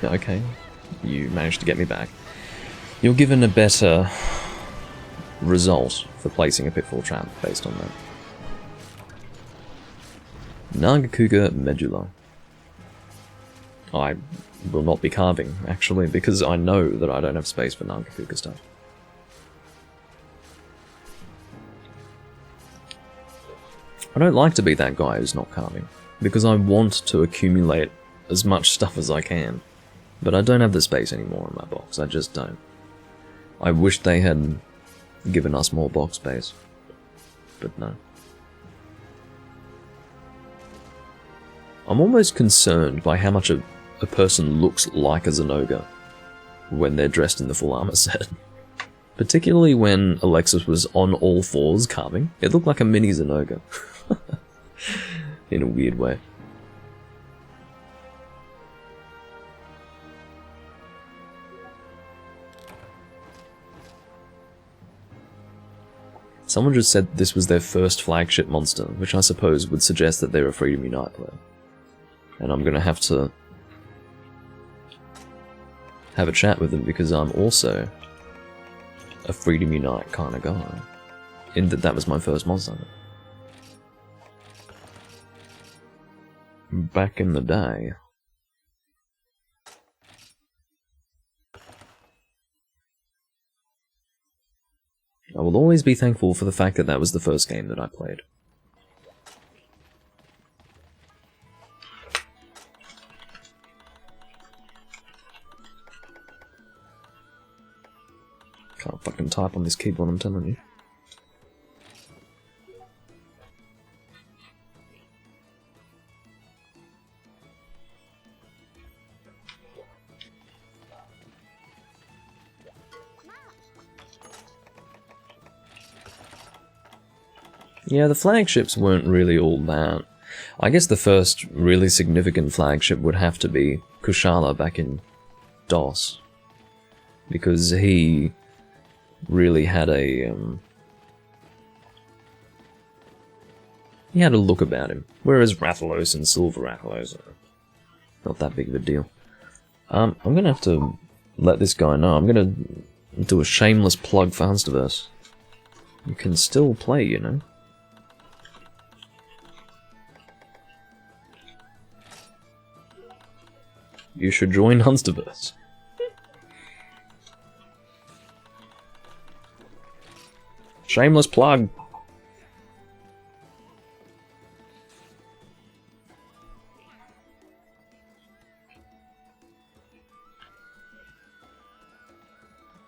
Okay, you managed to get me back. You're given a better result for placing a pitfall trap based on that. Nagakuga Medulla. I will not be carving, actually, because I know that I don't have space for Nagakuga stuff. I don't like to be that guy who's not carving, because I want to accumulate as much stuff as I can, but I don't have the space anymore in my box, I just don't. I wish they had given us more box space, but no. I'm almost concerned by how much a person looks like a Zenogre when they're dressed in the full armor set. Particularly when Alexis was on all fours carving. It looked like a mini Zenogre. In a weird way. Someone just said this was their first flagship monster, which I suppose would suggest that they're a Freedom Unite player. And I'm gonna have to have a chat with them because I'm also a Freedom Unite kind of guy. In that was my first monster. Back in the day. I will always be thankful for the fact that that was the first game that I played. Can't fucking type on this keyboard, I'm telling you. Yeah, the flagships weren't really all that. I guess the first really significant flagship would have to be Kushala back in DOS. Because he really had a, he had a look about him. Whereas Rathalos and Silver Rathalos are not that big of a deal. I'm gonna have to let this guy know. I'm gonna do a shameless plug for Hunsterverse. You can still play, you know. You should join Hunsterverse. Shameless plug.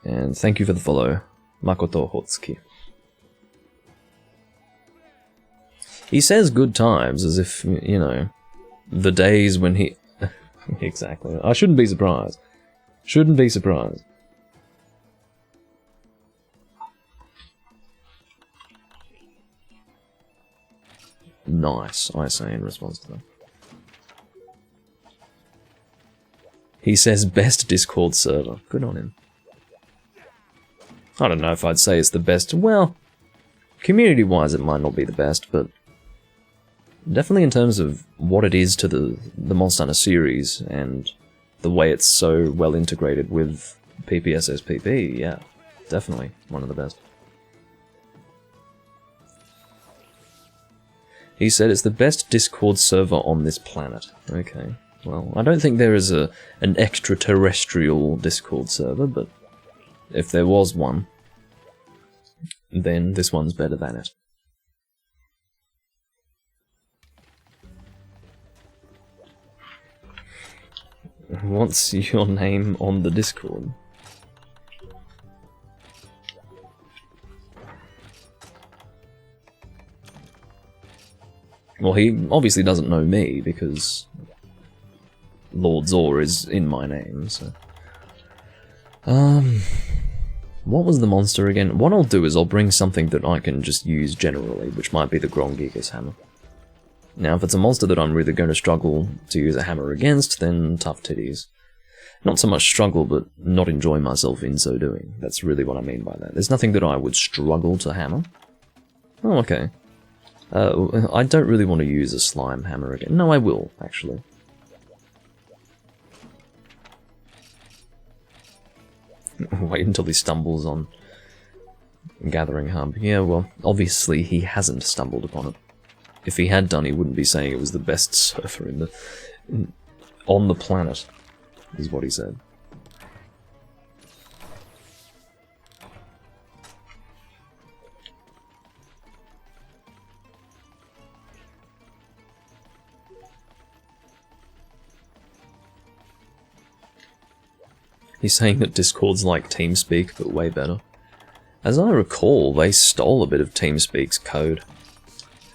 And thank you for the follow, Makoto Hotsuki. He says good times as if, you know, the days when he... Exactly. I shouldn't be surprised. Shouldn't be surprised. Nice, I say in response to that. He says best Discord server. Good on him. I don't know if I'd say it's the best. Well, community-wise it might not be the best, but definitely in terms of what it is to the Monster Hunter series and the way it's so well integrated with PPSSPP, yeah, definitely one of the best. He said it's the best Discord server on this planet. Okay, well, I don't think there is an extraterrestrial Discord server, but if there was one, then this one's better than it. What's your name on the Discord? Well, he obviously doesn't know me, because Lord Zor is in my name, so... What was the monster again? What I'll do is I'll bring something that I can just use generally, which might be the Grongigas hammer. Now, if it's a monster that I'm really going to struggle to use a hammer against, then tough titties. Not so much struggle, but not enjoy myself in so doing. That's really what I mean by that. There's nothing that I would struggle to hammer. Oh, okay. I don't really want to use a slime hammer again. No, I will, actually. Wait until he stumbles on Gathering Hub. Yeah, well, obviously he hasn't stumbled upon it. If he had done, he wouldn't be saying it was the best surfer on the planet, is what he said. He's saying that Discord's like TeamSpeak, but way better. As I recall, they stole a bit of TeamSpeak's code.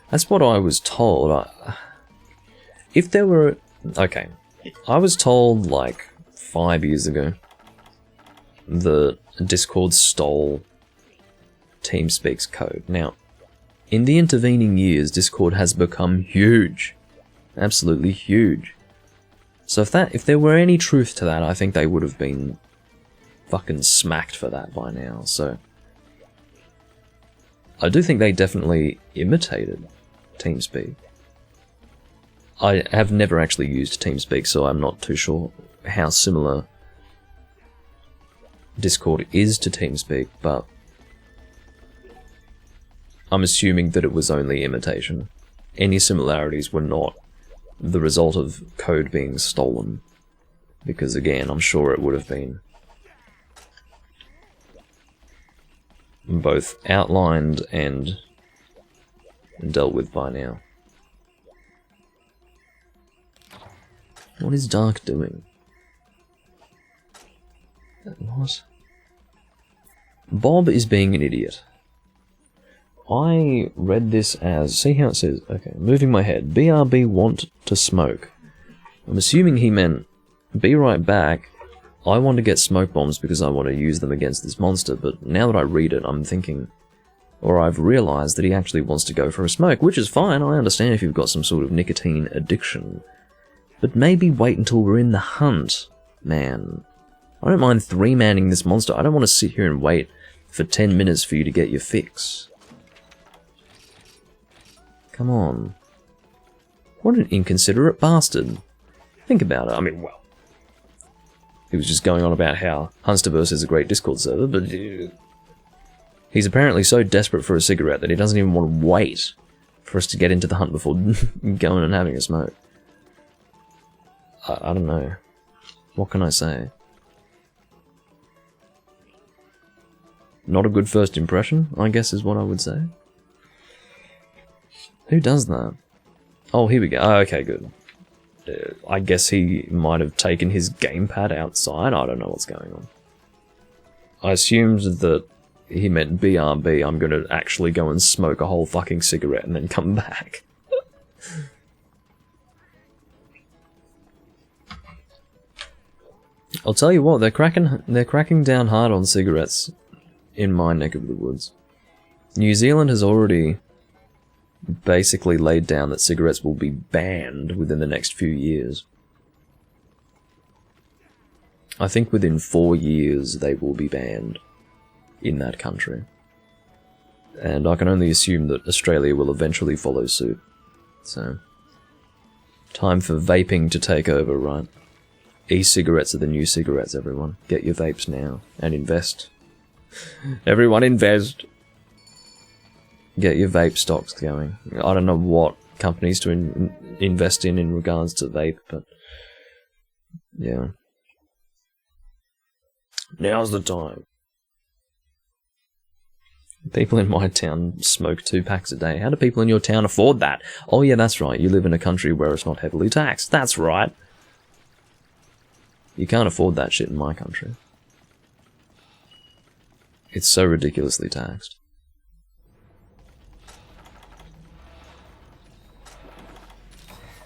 That's what I was told. If there were... Okay. I was told, like, 5 years ago that Discord stole TeamSpeak's code. Now, in the intervening years, Discord has become huge. Absolutely huge. So if there were any truth to that, I think they would have been fucking smacked for that by now, so... I do think they definitely imitated TeamSpeak. I have never actually used TeamSpeak, so I'm not too sure how similar Discord is to TeamSpeak, but I'm assuming that it was only imitation. Any similarities were not the result of code being stolen, because again, I'm sure it would have been both outlined and dealt with by now. What is Dark doing? What? Bob is being an idiot. I read this as... See how it says? Okay, moving my head. BRB want to smoke. I'm assuming he meant, be right back, I want to get smoke bombs because I want to use them against this monster, but now that I read it, I'm thinking, or I've realised that he actually wants to go for a smoke, which is fine. I understand if you've got some sort of nicotine addiction. But maybe wait until we're in the hunt, man. I don't mind 3-manning this monster. I don't want to sit here and wait for 10 minutes for you to get your fix. Come on. What an inconsiderate bastard. Think about it. I mean, well, he was just going on about how Hunsterverse is a great Discord server, but he's apparently so desperate for a cigarette that he doesn't even want to wait for us to get into the hunt before going and having a smoke. I don't know. What can I say? Not a good first impression, I guess is what I would say. Who does that? Oh, here we go. Oh, okay, good. I guess he might have taken his gamepad outside. I don't know what's going on. I assumed that he meant BRB, I'm gonna actually go and smoke a whole fucking cigarette and then come back. I'll tell you what, they're cracking down hard on cigarettes in my neck of the woods. New Zealand has already basically laid down that cigarettes will be banned within the next few years. I think within 4 years they will be banned in that country. And I can only assume that Australia will eventually follow suit. So, time for vaping to take over, right? E-cigarettes are the new cigarettes, everyone. Get your vapes now, and invest. Everyone invest! Get your vape stocks going. I don't know what companies to invest in regards to vape, but yeah. Now's the time. People in my town smoke 2 packs a day. How do people in your town afford that? Oh yeah, that's right. You live in a country where it's not heavily taxed. That's right. You can't afford that shit in my country. It's so ridiculously taxed.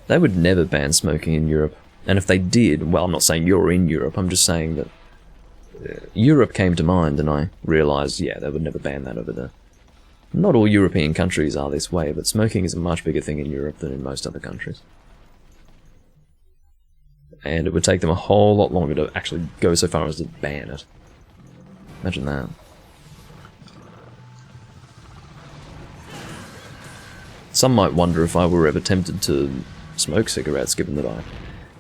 They would never ban smoking in Europe. And if they did, well, I'm not saying you're in Europe, I'm just saying that Europe came to mind and I realised, yeah, they would never ban that over there. Not all European countries are this way, but smoking is a much bigger thing in Europe than in most other countries. And it would take them a whole lot longer to actually go so far as to ban it. Imagine that. Some might wonder if I were ever tempted to smoke cigarettes, given that I,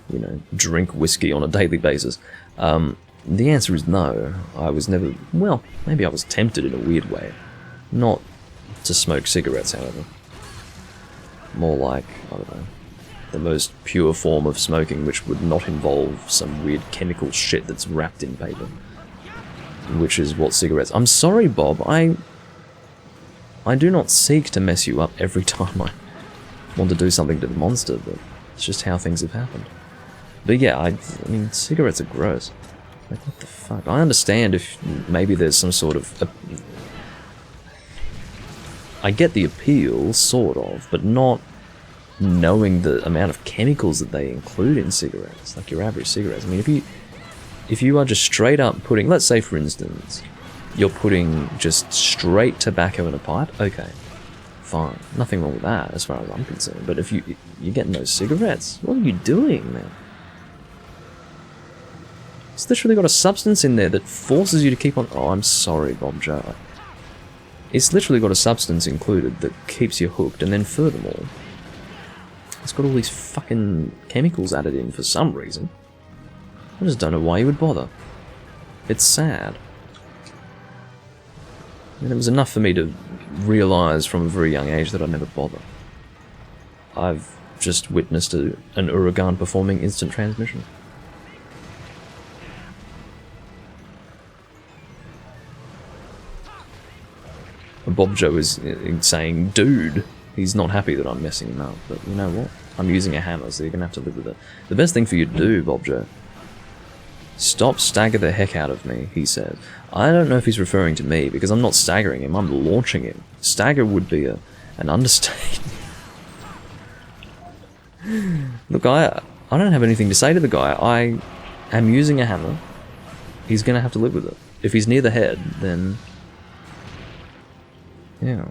you know, drink whiskey on a daily basis. The answer is no. I was never... Well, maybe I was tempted in a weird way. Not to smoke cigarettes, however. More like, I don't know, the most pure form of smoking, which would not involve some weird chemical shit that's wrapped in paper. Which is what cigarettes... I'm sorry, Bob, I do not seek to mess you up every time I want to do something to the monster, but it's just how things have happened. But yeah, I mean, cigarettes are gross. Like, what the fuck? I understand if maybe there's some sort of... I get the appeal, sort of, but not knowing the amount of chemicals that they include in cigarettes, like your average cigarettes. I mean, if you are just straight up putting... Let's say, for instance, you're putting just straight tobacco in a pipe, okay, fine. Nothing wrong with that, as far as I'm concerned. But if you're getting those cigarettes, what are you doing, man? It's literally got a substance in there that forces you to keep on... Oh, I'm sorry, Bob Joe. It's literally got a substance included that keeps you hooked, and then furthermore, it's got all these fucking chemicals added in for some reason. I just don't know why you would bother. It's sad. And it was enough for me to realise from a very young age that I'd never bother. I've just witnessed an Uragan performing instant transmission. Bob Joe is saying, dude, he's not happy that I'm messing him up, but you know what? I'm using a hammer, so you're gonna have to live with it. The best thing for you to do, Bob Joe, stop stagger the heck out of me, he said. I don't know if he's referring to me, because I'm not staggering him, I'm launching him. Stagger would be an understatement. Look, I don't have anything to say to the guy. I am using a hammer. He's gonna have to live with it. If he's near the head, then... Yeah.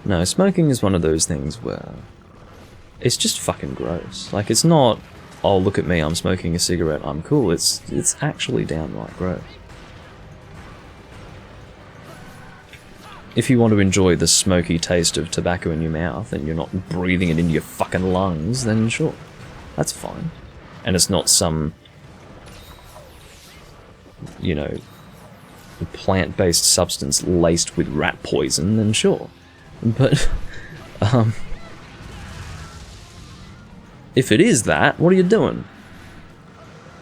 No, smoking is one of those things where it's just fucking gross. Like, it's not, oh, look at me, I'm smoking a cigarette, I'm cool. It's actually downright gross. If you want to enjoy the smoky taste of tobacco in your mouth and you're not breathing it into your fucking lungs, then sure, that's fine. And it's not some, you know, plant-based substance laced with rat poison, then sure. But, if it is that, what are you doing?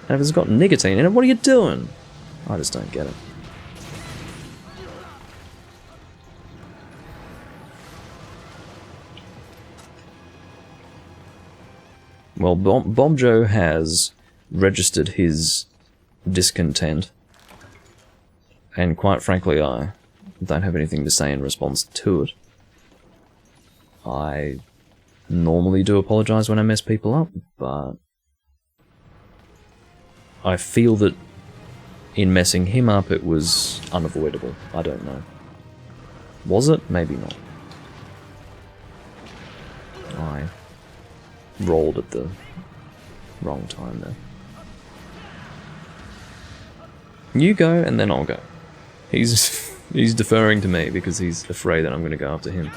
And if it's got nicotine in it, what are you doing? I just don't get it. Well, Bob Joe has registered his discontent, and quite frankly, I don't have anything to say in response to it. I normally do apologise when I mess people up, but I feel that in messing him up it was unavoidable. I don't know. Was it? Maybe not. I rolled at the wrong time there. You go, and then I'll go. He's deferring to me because he's afraid that I'm going to go after him.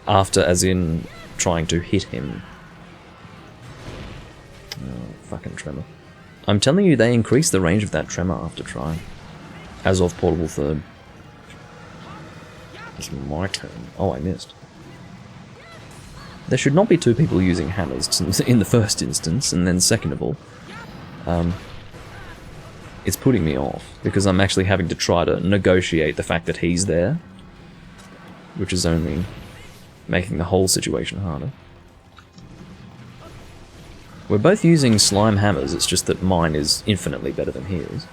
After, as in, trying to hit him. Oh, fucking tremor. I'm telling you, they increased the range of that tremor after trying. As of portable third. It's my turn. Oh, I missed. There should not be two people using hammers in the first instance, and then second of all, it's putting me off, because I'm actually having to try to negotiate the fact that he's there, which is only making the whole situation harder. We're both using slime hammers, it's just that mine is infinitely better than his.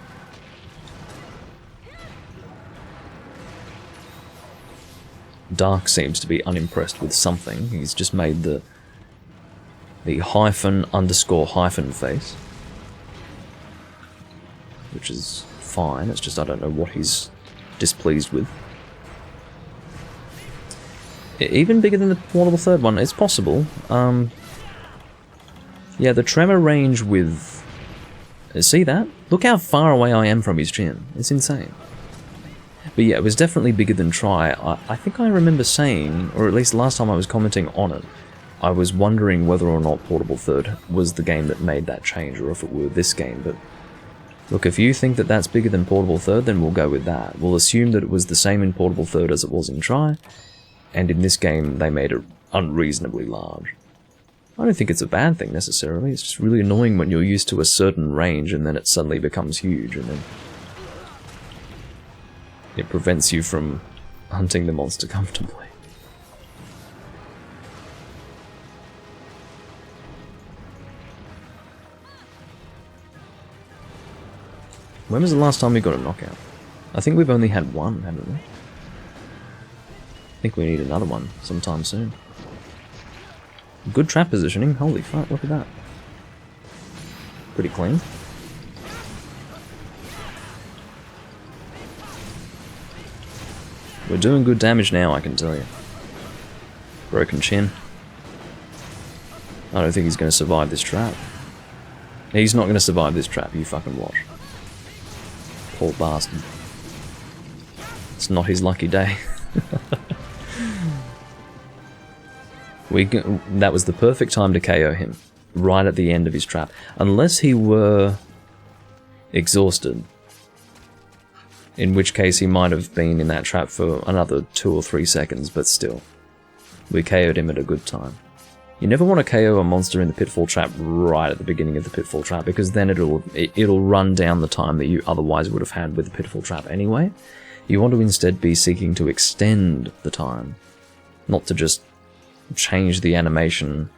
Dark seems to be unimpressed with something. He's just made the hyphen underscore hyphen face, which is fine, it's just I don't know what he's displeased with. Even bigger than the portable third one, it's possible. Yeah, the tremor range with... See that? Look how far away I am from his chin. It's insane. But yeah, it was definitely bigger than Try. I think I remember saying, or at least last time I was commenting on it, I was wondering whether or not Portable Third was the game that made that change, or if it were this game, but... Look, if you think that that's bigger than Portable Third, then we'll go with that. We'll assume that it was the same in Portable Third as it was in Try, and in this game they made it unreasonably large. I don't think it's a bad thing necessarily, it's just really annoying when you're used to a certain range and then it suddenly becomes huge, and then it prevents you from hunting the monster comfortably. When was the last time we got a knockout? I think we've only had one, haven't we? I think we need another one sometime soon. Good trap positioning, holy fuck, look at that. Pretty clean. We're doing good damage now, I can tell you. Broken chin. I don't think he's going to survive this trap. He's not going to survive this trap, you fucking watch. Poor bastard. It's not his lucky day. That was the perfect time to KO him, right at the end of his trap. Unless he were exhausted, in which case he might have been in that trap for another 2 or 3 seconds, but still. We KO'd him at a good time. You never want to KO a monster in the pitfall trap right at the beginning of the pitfall trap, because then it'll run down the time that you otherwise would have had with the pitfall trap anyway. You want to instead be seeking to extend the time, not to just change the animation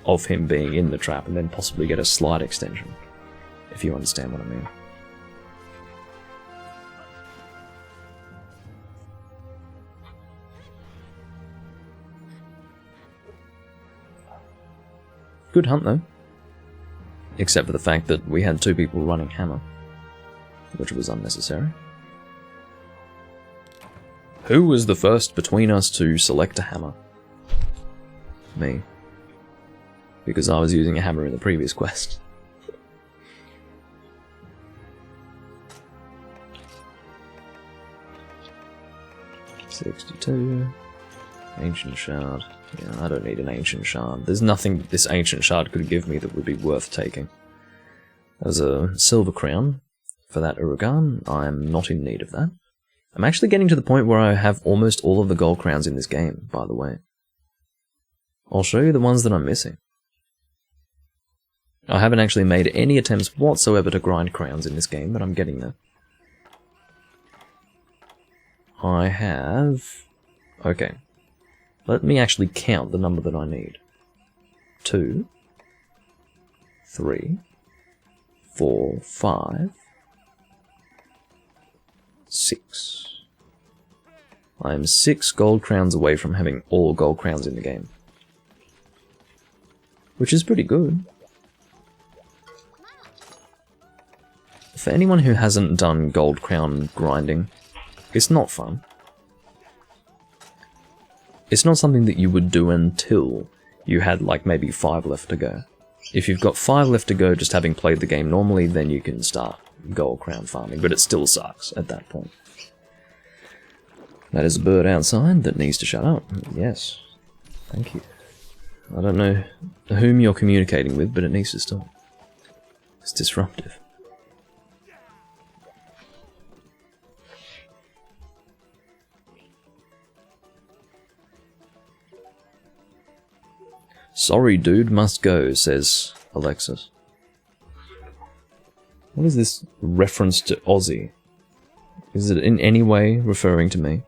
of him being in the trap and then possibly get a slight extension, if you understand what I mean. Good hunt, though. Except for the fact that we had 2 people running hammer, which was unnecessary. Who was the first between us to select a hammer? Me. Because I was using a hammer in the previous quest. $62. Ancient shard. Yeah, I don't need an ancient shard. There's nothing this ancient shard could give me that would be worth taking. There's a silver crown for that Uragan. I'm not in need of that. I'm actually getting to the point where I have almost all of the gold crowns in this game, by the way. I'll show you the ones that I'm missing. I haven't actually made any attempts whatsoever to grind crowns in this game, but I'm getting there. I have... Okay. Let me actually count the number that I need. 2, 3, 4, 5, 6. I am 6 gold crowns away from having all gold crowns in the game. Which is pretty good. For anyone who hasn't done gold crown grinding, it's not fun. It's not something that you would do until you had like maybe 5 left to go. If you've got 5 left to go just having played the game normally, then you can start gold crown farming, but it still sucks at that point. That is a bird outside that needs to shut up. Yes. Thank you. I don't know whom you're communicating with, but it needs to stop. It's disruptive. Sorry dude, must go, says Alexis. What is this reference to Aussie? Is it in any way referring to me?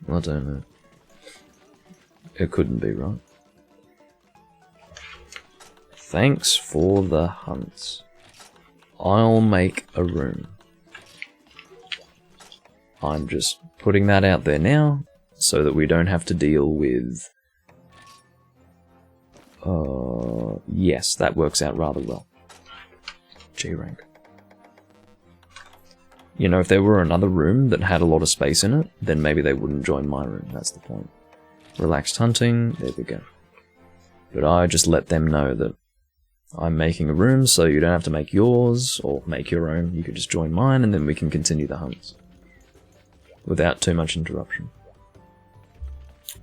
I don't know. It couldn't be, right? Thanks for the hunts. I'll make a room. I'm just putting that out there now, so that we don't have to deal with... yes, that works out rather well. G rank. You know, if there were another room that had a lot of space in it, then maybe they wouldn't join my room, that's the point. Relaxed hunting, there we go. But I just let them know that I'm making a room, so you don't have to make yours, or make your own, you could just join mine, and then we can continue the hunts. Without too much interruption.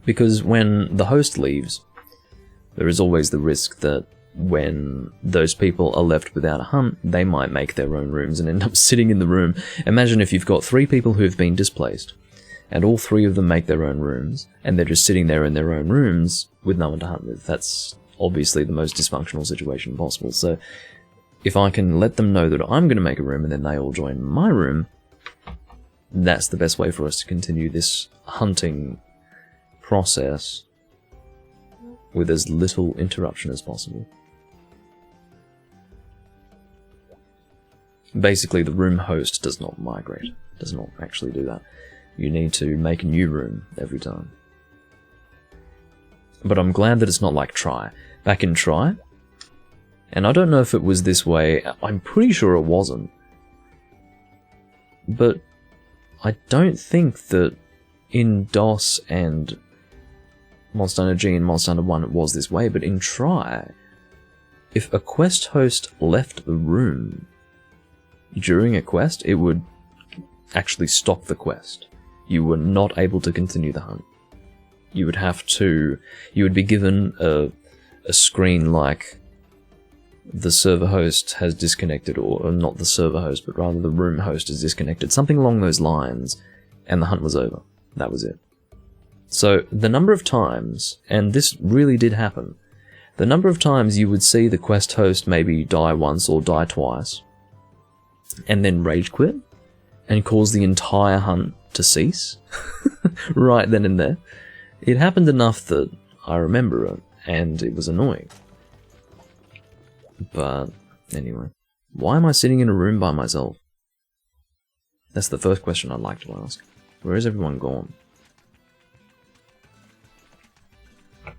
Because when the host leaves, there is always the risk that when those people are left without a hunt, they might make their own rooms and end up sitting in the room. Imagine if you've got 3 people who have been displaced, and all 3 of them make their own rooms, and they're just sitting there in their own rooms with no one to hunt with. That's obviously the most dysfunctional situation possible. So if I can let them know that I'm going to make a room and then they all join my room, that's the best way for us to continue this hunting process with as little interruption as possible. Basically, the room host does not migrate, does not actually do that. You need to make a new room every time. But I'm glad that it's not like Try. Back in Try, and I don't know if it was this way, I'm pretty sure it wasn't, but I don't think that in DOS and Monster Hunter G and Monster Hunter 1 it was this way, but in Try, if a quest host left the room during a quest, it would actually stop the quest. You were not able to continue the hunt. You would be given a screen like the server host has disconnected, or not the server host, but rather the room host is disconnected, something along those lines, and the hunt was over. That was it. So the number of times, and this really did happen, the number of times you would see the quest host maybe die once or die twice, and then rage quit, and cause the entire hunt to cease, right then and there. It happened enough that I remember it, and it was annoying. But anyway, why am I sitting in a room by myself? That's the first question I'd like to ask. Where is everyone gone?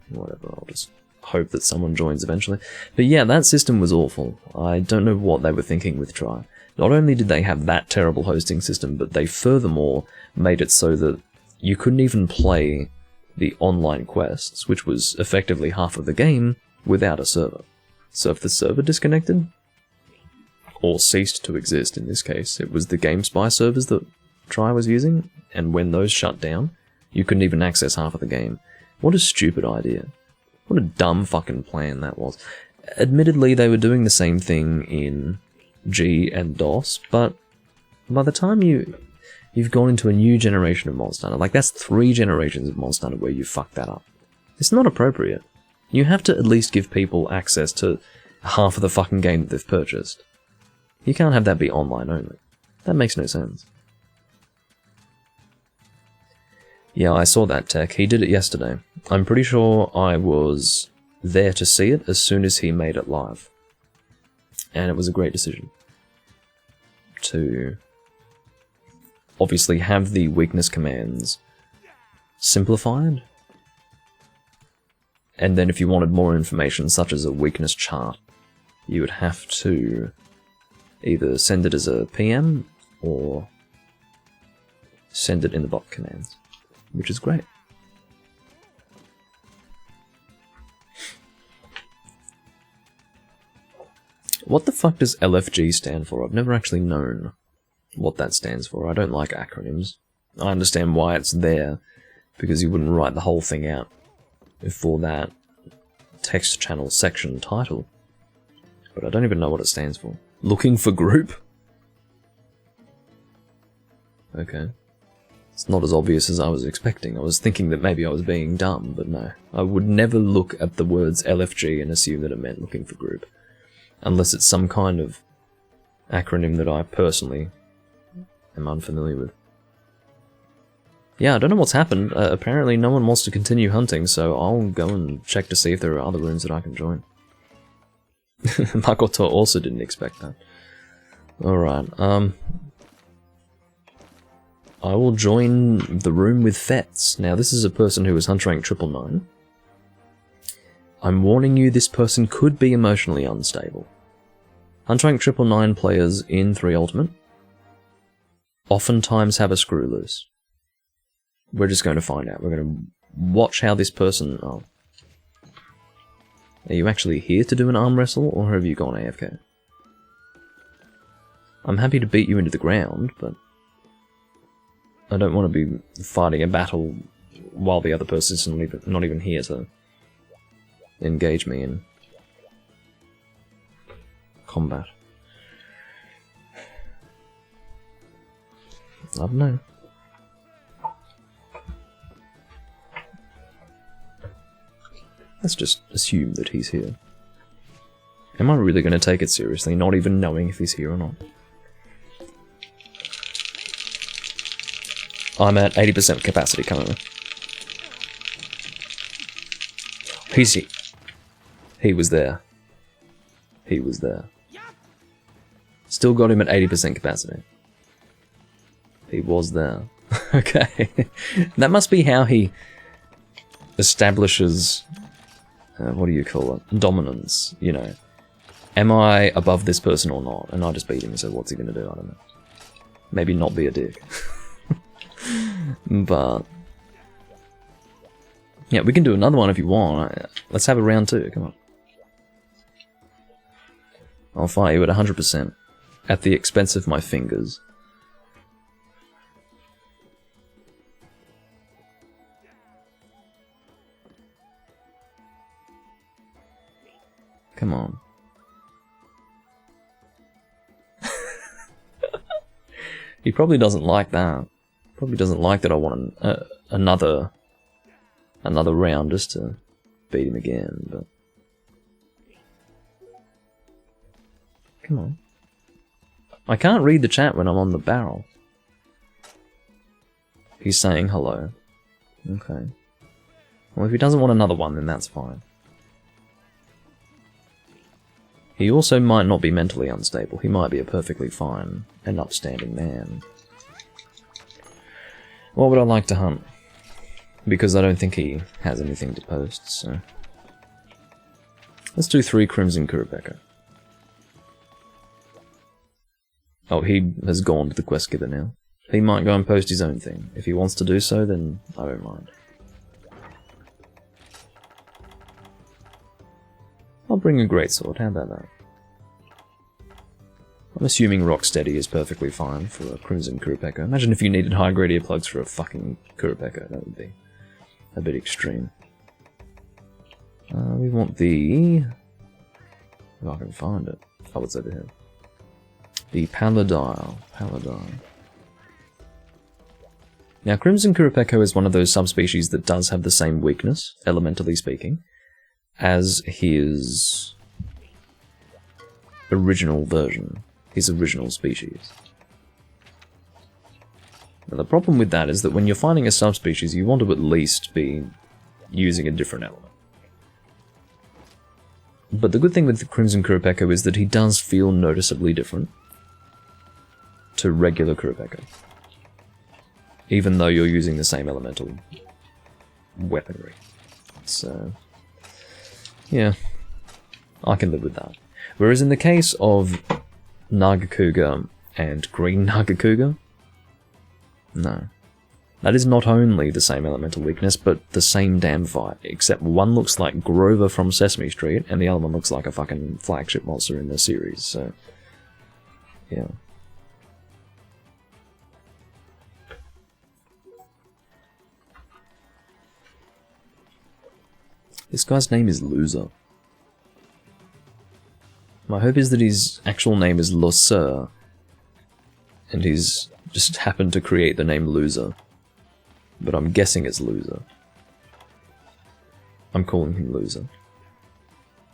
Whatever, I'll just hope that someone joins eventually. But yeah, that system was awful. I don't know what they were thinking with Try. Not only did they have that terrible hosting system, but they furthermore made it so that you couldn't even play the online quests, which was effectively half of the game, without a server. So if the server disconnected, or ceased to exist in this case, it was the GameSpy servers that Try was using, and when those shut down, you couldn't even access half of the game. What a stupid idea. What a dumb fucking plan that was. Admittedly, they were doing the same thing in G and DOS, but by the time you've gone into a new generation of Monster Hunter, like that's 3 generations of Monster Hunter where you fucked that up. It's not appropriate. You have to at least give people access to half of the fucking game that they've purchased. You can't have that be online only. That makes no sense. Yeah, I saw that tech. He did it yesterday. I'm pretty sure I was there to see it as soon as he made it live. And it was a great decision to obviously have the weakness commands simplified. And then if you wanted more information, such as a weakness chart, you would have to either send it as a PM or send it in the bot commands, which is great. What the fuck does LFG stand for? I've never actually known what that stands for. I don't like acronyms. I understand why it's there, because you wouldn't write the whole thing out for that text channel section title. But I don't even know what it stands for. Looking for group? Okay. It's not as obvious as I was expecting. I was thinking that maybe I was being dumb, but no. I would never look at the words LFG and assume that it meant looking for group. Unless it's some kind of acronym that I personally am unfamiliar with. Yeah, I don't know what's happened. Apparently no one wants to continue hunting, so I'll go and check to see if there are other rooms that I can join. Makoto also didn't expect that. Alright, I will join the room with Fets. Now, this is a person who is hunt rank 999. I'm warning you, this person could be emotionally unstable. Hunt rank 999 players in 3 Ultimate oftentimes have a screw loose. We're just going to find out. We're going to watch how this person... Oh. Are you actually here to do an arm wrestle, or have you gone AFK? I'm happy to beat you into the ground, but I don't want to be fighting a battle while the other person's not even here to engage me in combat. I don't know. Let's just assume that he's here. Am I really going to take it seriously, not even knowing if he's here or not? I'm at 80% capacity currently. He's here. He was there. He was there. Still got him at 80% capacity. He was there. Okay. That must be how he establishes... what do you call it? Dominance, you know. Am I above this person or not? And I just beat him, so what's he gonna do? I don't know. Maybe not be a dick. But... yeah, we can do another one if you want. Let's have a round 2, come on. I'll fight you at 100%. At the expense of my fingers. Come on. He probably doesn't like that. Probably doesn't like that I want another round just to beat him again, but... come on. I can't read the chat when I'm on the barrel. He's saying hello. Okay. Well, if he doesn't want another one, then that's fine. He also might not be mentally unstable. He might be a perfectly fine and upstanding man. What would I like to hunt? Because I don't think he has anything to post, so... Let's do 3 Crimson Kurapeka. Oh, he has gone to the quest giver now. He might go and post his own thing. If he wants to do so, then I don't mind. I'll bring a greatsword, how about that? I'm assuming Rocksteady is perfectly fine for a Crimson Kurapeka. Imagine if you needed high grade earplugs for a fucking Kurapeka, that would be a bit extreme. We want the... if I can find it. Oh, it's over here. The Paladile. Now, Crimson Kurapeka is one of those subspecies that does have the same weakness, elementally speaking, as his original version, his original species. Now, the problem with that is that when you're finding a subspecies, you want to at least be using a different element. But the good thing with the Crimson Kurapeka is that he does feel noticeably different to regular Kurapeka, even though you're using the same elemental weaponry. So, yeah, I can live with that. Whereas in the case of Nagakuga and Green Nagakuga, no. That is not only the same elemental weakness, but the same damn fight, except one looks like Grover from Sesame Street, and the other one looks like a fucking flagship monster in the series, so... yeah. This guy's name is Loser. My hope is that his actual name is Loser, and he's just happened to create the name Loser. But I'm guessing it's Loser. I'm calling him Loser.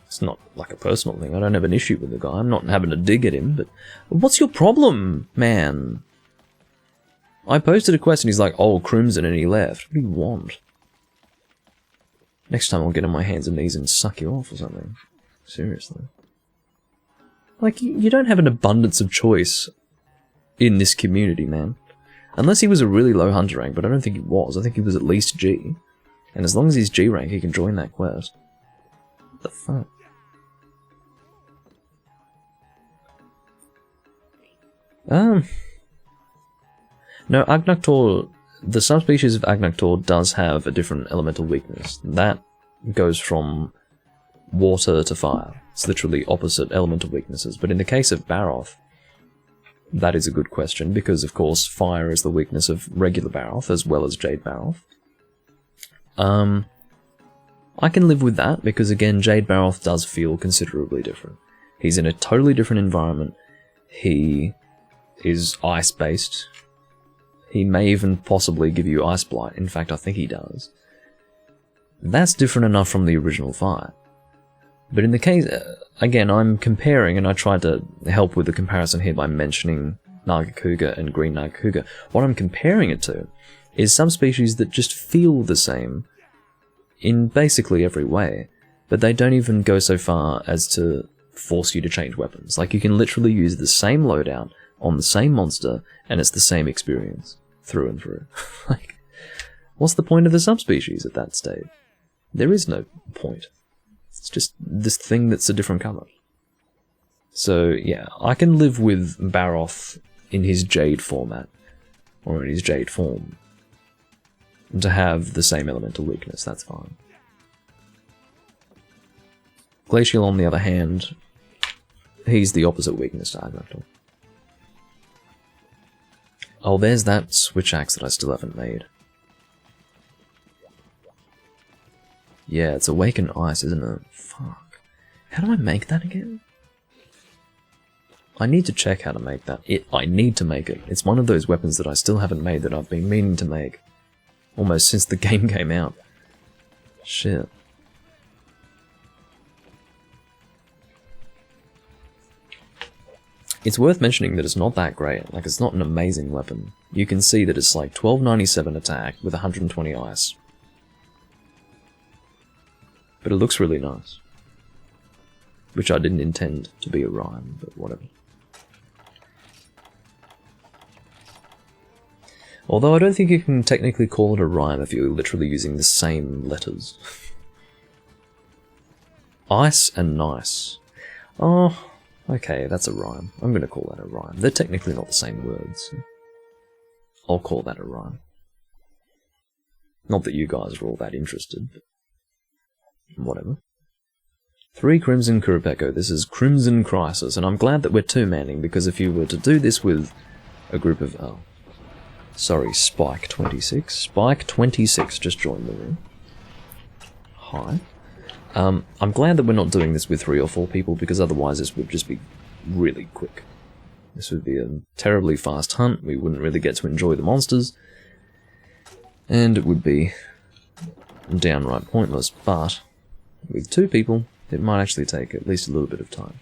It's not like a personal thing, I don't have an issue with the guy, I'm not having to dig at him, but... what's your problem, man? I posted a quest and he's like, oh, Crimson, and he left. What do you want? Next time I'll get on my hands and knees and suck you off or something. Seriously. Like, you don't have an abundance of choice in this community, man. Unless he was a really low hunter rank, but I don't think he was. I think he was at least G. And as long as he's G rank, he can join that quest. What the fuck? No, Agnaktor... the subspecies of Agnaktor does have a different elemental weakness. That goes from water to fire. It's literally opposite elemental weaknesses. But in the case of Baroth, that is a good question, because of course fire is the weakness of regular Baroth as well as Jade Baroth. I can live with that, because again, Jade Baroth does feel considerably different. He's in a totally different environment. He is ice-based. He may even possibly give you Ice Blight. In fact, I think he does. That's different enough from the original fight. But in the case... again, I'm comparing, and I tried to help with the comparison here by mentioning Nagakuga and Green Nagakuga. What I'm comparing it to is subspecies that just feel the same in basically every way, but they don't even go so far as to force you to change weapons. Like, you can literally use the same loadout on the same monster, and it's the same experience, through and through. Like, what's the point of the subspecies at that stage? There is no point. It's just this thing that's a different colour. So, yeah, I can live with Baroth in his Jade format, or in his Jade form, to have the same elemental weakness, that's fine. Glacial, on the other hand, he's the opposite weakness to Agnaktor. Oh, there's that switch axe that I still haven't made. Yeah, it's Awakened Ice, isn't it? Fuck. How do I make that again? I need to check how to make that. I need to make it. It's one of those weapons that I still haven't made that I've been meaning to make. Almost since the game came out. Shit. It's worth mentioning that it's not that great. Like, it's not an amazing weapon. You can see that it's like 1297 attack with 120 ice. But it looks really nice. Which I didn't intend to be a rhyme, but whatever. Although I don't think you can technically call it a rhyme if you're literally using the same letters. Ice and nice. Oh, okay, that's a rhyme. I'm going to call that a rhyme. They're technically not the same words. I'll call that a rhyme. Not that you guys are all that interested, but whatever. 3 Crimson Kurapeko. This is Crimson Crisis, and I'm glad that we're two-manning, because if you were to do this with a group of... Oh, sorry, Spike26. Spike26 just joined the room. Hi. I'm glad that we're not doing this with 3 or 4 people, because otherwise this would just be really quick. This would be a terribly fast hunt, we wouldn't really get to enjoy the monsters, and it would be downright pointless, but with 2 people, it might actually take at least a little bit of time.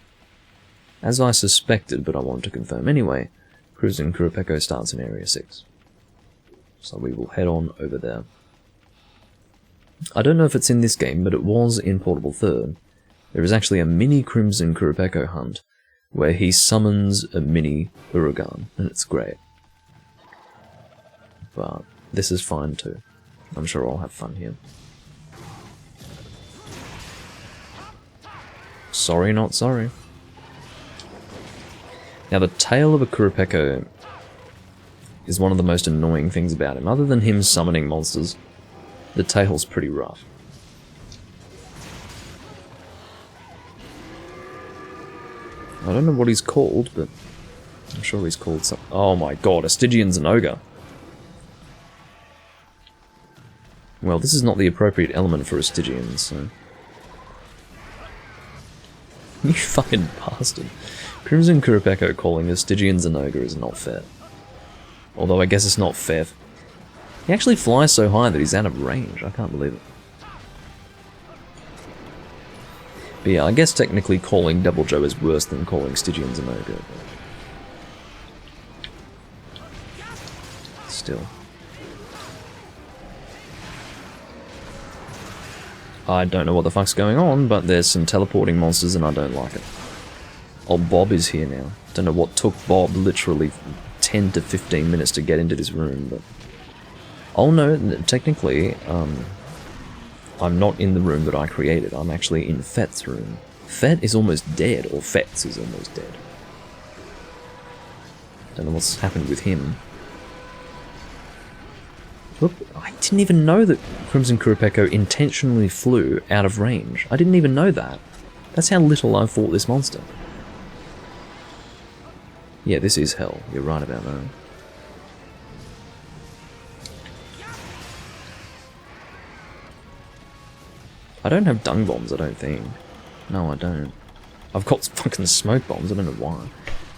As I suspected, but I want to confirm anyway, Crimson Kurapeko starts in Area 6. So we will head on over there. I don't know if it's in this game, but it was in Portable Third. There is actually a mini Crimson Kurapeko hunt, where he summons a mini Uragan, and it's great. But this is fine too. I'm sure I'll have fun here. Sorry, not sorry. Now, the tail of a Kurapeko is one of the most annoying things about him. Other than him summoning monsters, the tail's pretty rough. I don't know what he's called, but I'm sure he's called something. Oh my god, a Stygian Zynoga. Well, this is not the appropriate element for a Stygian, so... You fucking bastard. Crimson Kurapeko calling a Stygian Zynoga is not fair. Although I guess it's not fair. He actually flies so high that he's out of range. I can't believe it. But yeah, I guess technically calling Double Joe is worse than calling Stygian Zynoga. But still. I don't know what the fuck's going on, but there's some teleporting monsters and I don't like it. Oh, Bob is here now. Don't know what took Bob literally 10 to 15 minutes to get into this room, but... Oh no, technically, I'm not in the room that I created. I'm actually in Fet's room. Fet is almost dead, or Fet's is almost dead. Don't know what's happened with him. Look, I didn't even know that Crimson Kurapeko intentionally flew out of range. I didn't even know that. That's how little I've fought this monster. Yeah, this is hell. You're right about that. I don't have dung bombs, I don't think. No, I don't. I've got fucking smoke bombs, I don't know why.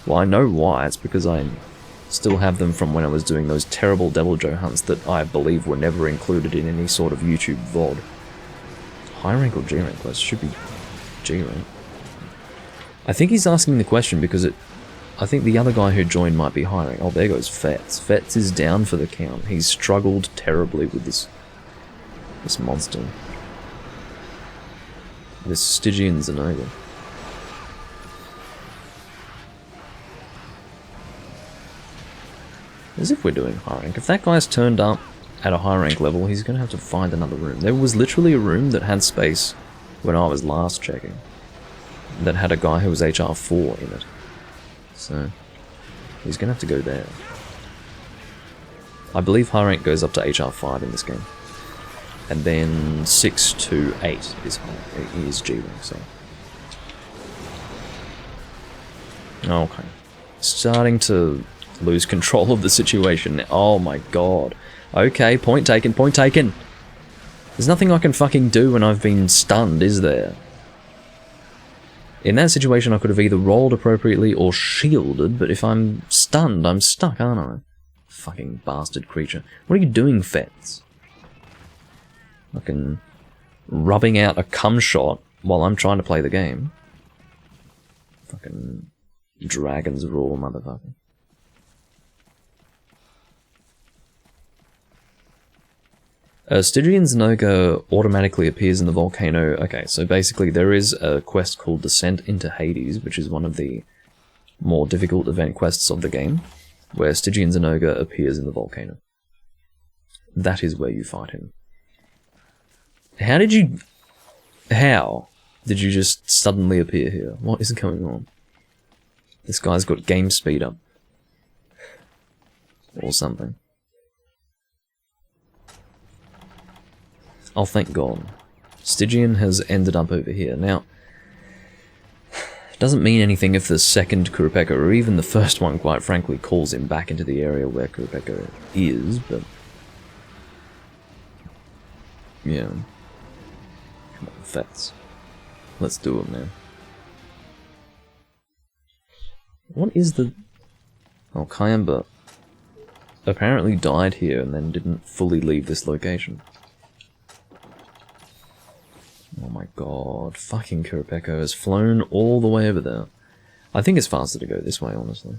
Well, I know why. It's because I still have them from when I was doing those terrible Devil Joe hunts that I believe were never included in any sort of YouTube VOD. High rank or G rank quest? Should be G rank. I think he's asking the question because I think the other guy who joined might be high rank. Oh, there goes Fetz. Fetz is down for the count. He's struggled terribly with this monster. This Stygian Zynoga. As if we're doing high rank. If that guy's turned up at a high rank level, he's going to have to find another room. There was literally a room that had space when I was last checking. That had a guy who was HR4 in it. So, he's going to have to go there. I believe high rank goes up to HR5 in this game. And then 6 to 8 is G rank, so. Okay. Starting to lose control of the situation. Oh my god. Okay, point taken, point taken. There's nothing I can fucking do when I've been stunned, is there? In that situation I could have either rolled appropriately or shielded, but if I'm stunned, I'm stuck, aren't I? Fucking bastard creature. What are you doing, Fets? Fucking rubbing out a cum shot while I'm trying to play the game. Fucking Dragon's Roar, motherfucker. Stygian Zynoga automatically appears in the volcano. Okay, so basically there is a quest called Descent into Hades, which is one of the more difficult event quests of the game, where Stygian Zynoga appears in the volcano. That is where you fight him. How did you... How? Did you just suddenly appear here? What is going on? This guy's got game speed up. Or something. Oh, thank God. Stygian has ended up over here. Now, it doesn't mean anything if the second Kurapeka, or even the first one, quite frankly, calls him back into the area where Kurapeka is, but... yeah. Come on, Fats. Let's do it, man. What is the... oh, Kayamba apparently died here and then didn't fully leave this location. Oh my god, fucking Kurapeka has flown all the way over there. I think it's faster to go this way, honestly.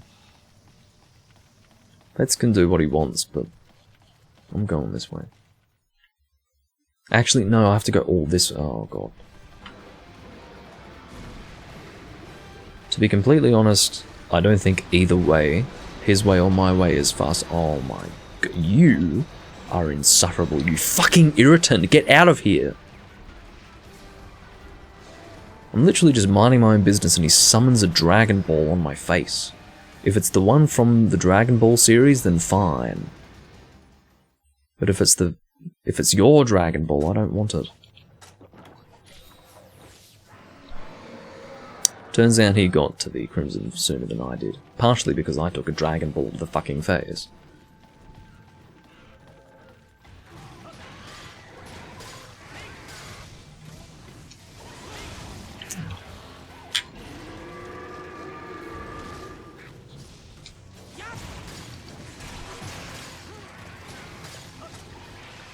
Fats can do what he wants, but I'm going this way. Actually, no, I have to go all this... oh god. To be completely honest, I don't think either way, his way or my way, is fast. Oh my god, you are insufferable, you fucking irritant, get out of here! I'm literally just minding my own business and he summons a Dragon Ball on my face. If it's the one from the Dragon Ball series, then fine. But if it's your Dragon Ball, I don't want it. Turns out he got to the Crimson sooner than I did. Partially because I took a Dragon Ball to the fucking face.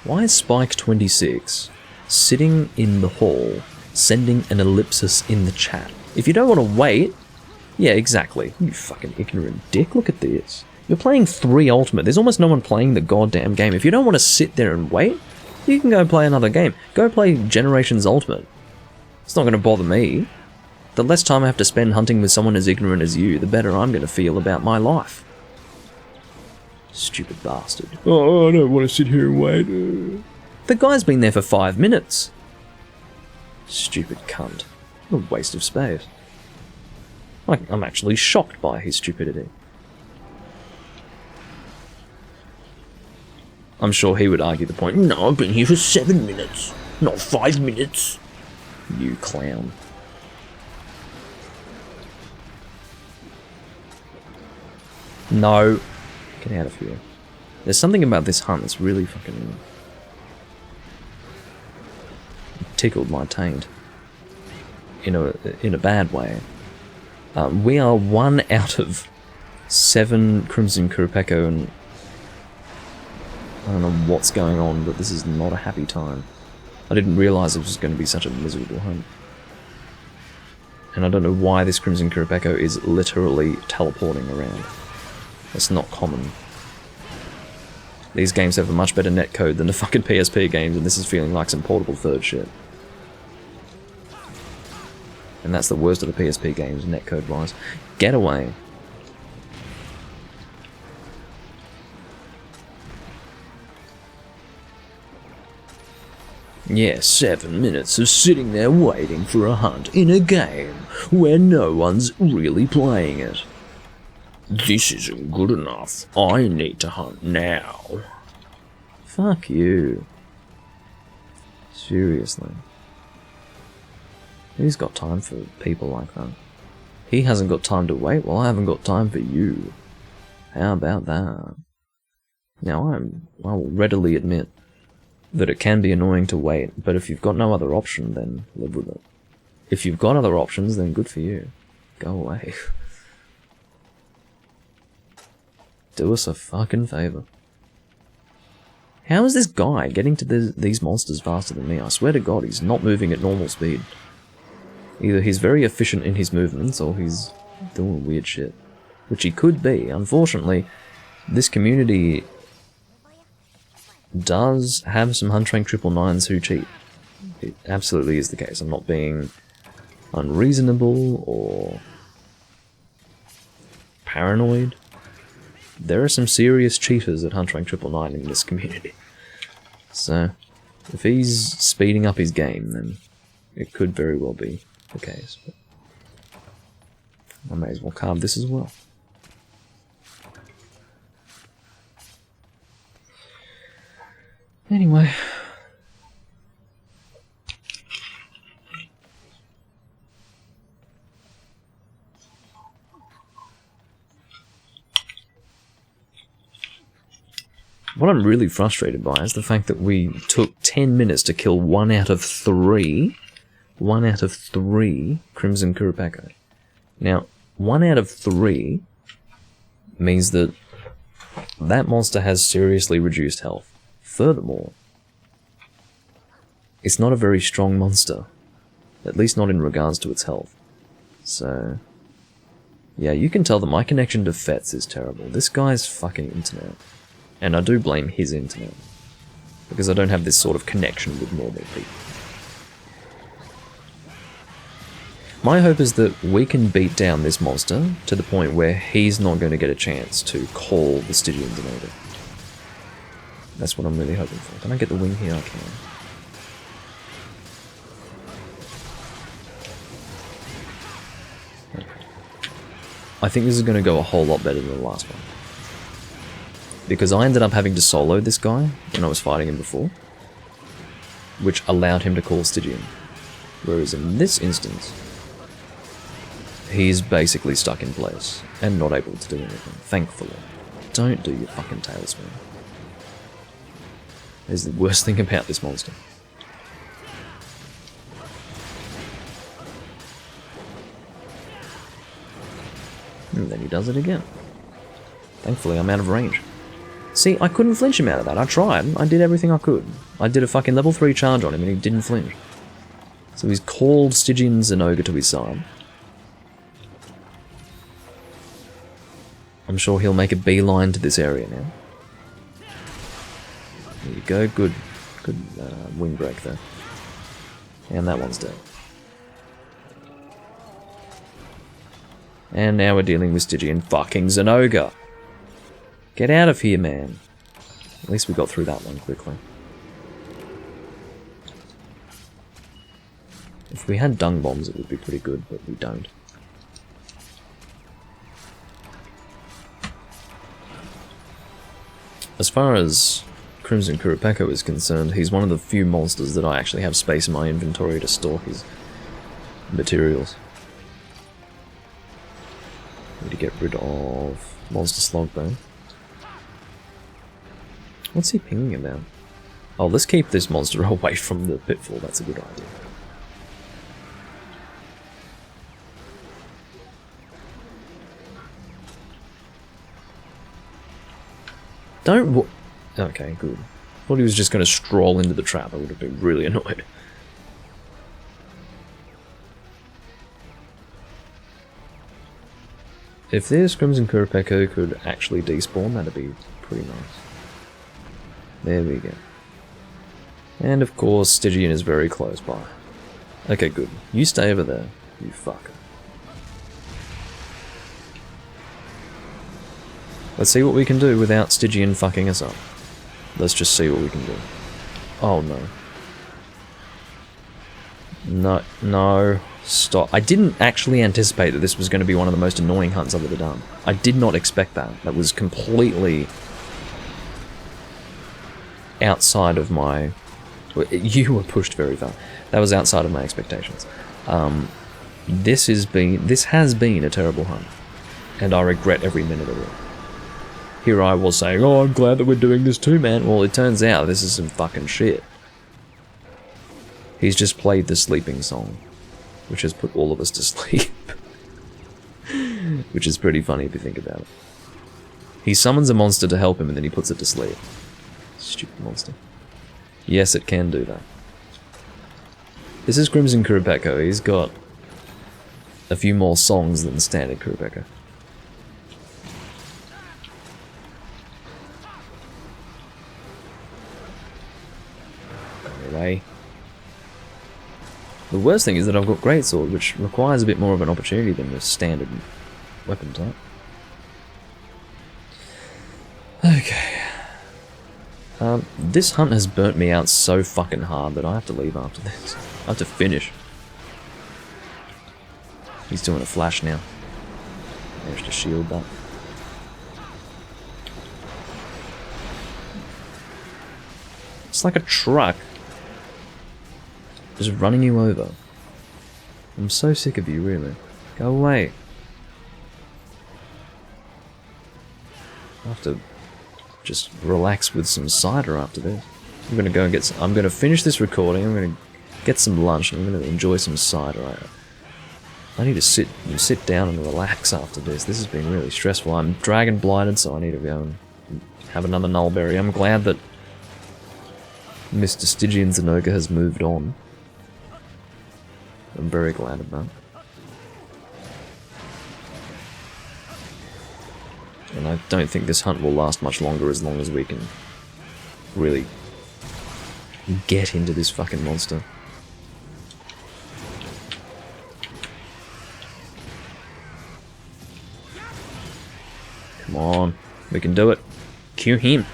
Why is Spike 26 sitting in the hall sending an ellipsis in the chat? If you don't want to wait, yeah, exactly. You fucking ignorant dick, look at this. You're playing 3 Ultimate. There's almost no one playing the goddamn game. If you don't want to sit there and wait, you can go play another game. Go play Generations Ultimate. It's not going to bother me. The less time I have to spend hunting with someone as ignorant as you, the better I'm going to feel about my life. Stupid bastard. Oh, I don't want to sit here and wait. The guy's been there for 5 minutes. Stupid cunt. What a waste of space. I'm actually shocked by his stupidity. I'm sure he would argue the point. No, I've been here for 7 minutes, not 5 minutes. You clown. No. Get out of here. There's something about this hunt that's really fucking... tickled my taint. In a bad way. We are 1 out of 7 Crimson Kurapeka, and I don't know what's going on, but this is not a happy time. I didn't realise it was going to be such a miserable hunt. And I don't know why this Crimson Kurapeka is literally teleporting around. That's not common. These games have a much better netcode than the fucking PSP games, and this is feeling like some portable third shit. And that's the worst of the PSP games, netcode-wise. Get away. Yeah, 7 minutes of sitting there waiting for a hunt in a game where no one's really playing it. This isn't good enough. I need to hunt now. Fuck you. Seriously. Who's got time for people like that? He hasn't got time to wait, well I haven't got time for you. How about that? Now I will readily admit that it can be annoying to wait, but if you've got no other option, then live with it. If you've got other options, then good for you. Go away. Do us a fucking favour. How is this guy getting to these monsters faster than me? I swear to God, he's not moving at normal speed. Either he's very efficient in his movements, or he's doing weird shit. Which he could be. Unfortunately, this community does have some Hunt Rank 999s who cheat. It absolutely is the case. I'm not being unreasonable or paranoid. There are some serious cheaters at Hunt Rank 999 in this community. So, if he's speeding up his game, then It could very well be the case, but I may as well carve this as well. Anyway. What I'm really frustrated by is the fact that we took 10 minutes to kill 1 out of 3. 1 out of 3 Crimson Kurapeko. Now, 1 out of 3 means that that monster has seriously reduced health. Furthermore, it's not a very strong monster. At least not in regards to its health. So, yeah, you can tell that my connection to Fets is terrible. This guy's fucking internet. And I do blame his internet. Because I don't have this sort of connection with normal people. My hope is that we can beat down this monster to the point where he's not going to get a chance to call the Stygian Denoder. That's what I'm really hoping for. Can I get the wing here? I can. I think this is going to go a whole lot better than the last one. Because I ended up having to solo this guy when I was fighting him before, which allowed him to call Stygian. Whereas in this instance, he's basically stuck in place and not able to do anything, thankfully. Don't do your fucking tailspin. Is the worst thing about this monster. And then he does it again. Thankfully, I'm out of range. See, I couldn't flinch him out of that. I tried. I did everything I could. I did a fucking level 3 charge on him and he didn't flinch. So he's called Stygian Zenogre to his side. I'm sure he'll make a beeline to this area now. There you go. Good wing break there. And that one's dead. And now we're dealing with Stygian fucking Zenogre. Get out of here, man. At least we got through that one quickly. If we had dung bombs, it would be pretty good, but we don't. As far as Crimson Kurapeko is concerned, he's one of the few monsters that I actually have space in my inventory to store his materials. Need to get rid of Monster Slogbone. What's he pinging about? Oh, let's keep this monster away from the pitfall, that's a good idea. Don't okay, good. Thought he was just going to stroll into the trap, I would have been really annoyed. If this Crimson Kurapeko could actually despawn, that'd be pretty nice. There we go. And of course, Stygian is very close by. Okay, good. You stay over there, you fucker. Let's see what we can do without Stygian fucking us up. Let's just see what we can do. Oh no. No, stop. I didn't actually anticipate that this was going to be one of the most annoying hunts I've ever done. I did not expect that. That was completely outside of my... You were pushed very far. That was outside of my expectations. This has been a terrible hunt, and I regret every minute of it. Here I was saying, oh, I'm glad that we're doing this too, man. Well, it turns out this is some fucking shit. He's just played the sleeping song, which has put all of us to sleep. Which is pretty funny if you think about it. He summons a monster to help him and then he puts it to sleep. Stupid monster. Yes, it can do that. This is Crimson Kurapeko. He's got a few more songs than standard Kurapeko. Anyway. The worst thing is that I've got Greatsword, which requires a bit more of an opportunity than the standard weapon type. Okay. This hunt has burnt me out so fucking hard that I have to leave after this. I have to finish. He's doing a flash now. Managed to shield that. It's like a truck just running you over. I'm so sick of you, really. Go away. I have to just relax with some cider after this. I'm gonna go and get some, I'm gonna finish this recording, I'm gonna get some lunch, and I'm gonna enjoy some cider. I need to sit down and relax after this. This has been really stressful. I'm dragon blinded, so I need to go and have another nullberry. I'm glad that Mr. Stygian Zenoga has moved on. I'm very glad of that. And I don't think this hunt will last much longer as long as we can really get into this fucking monster. Come on, we can do it. Cue him.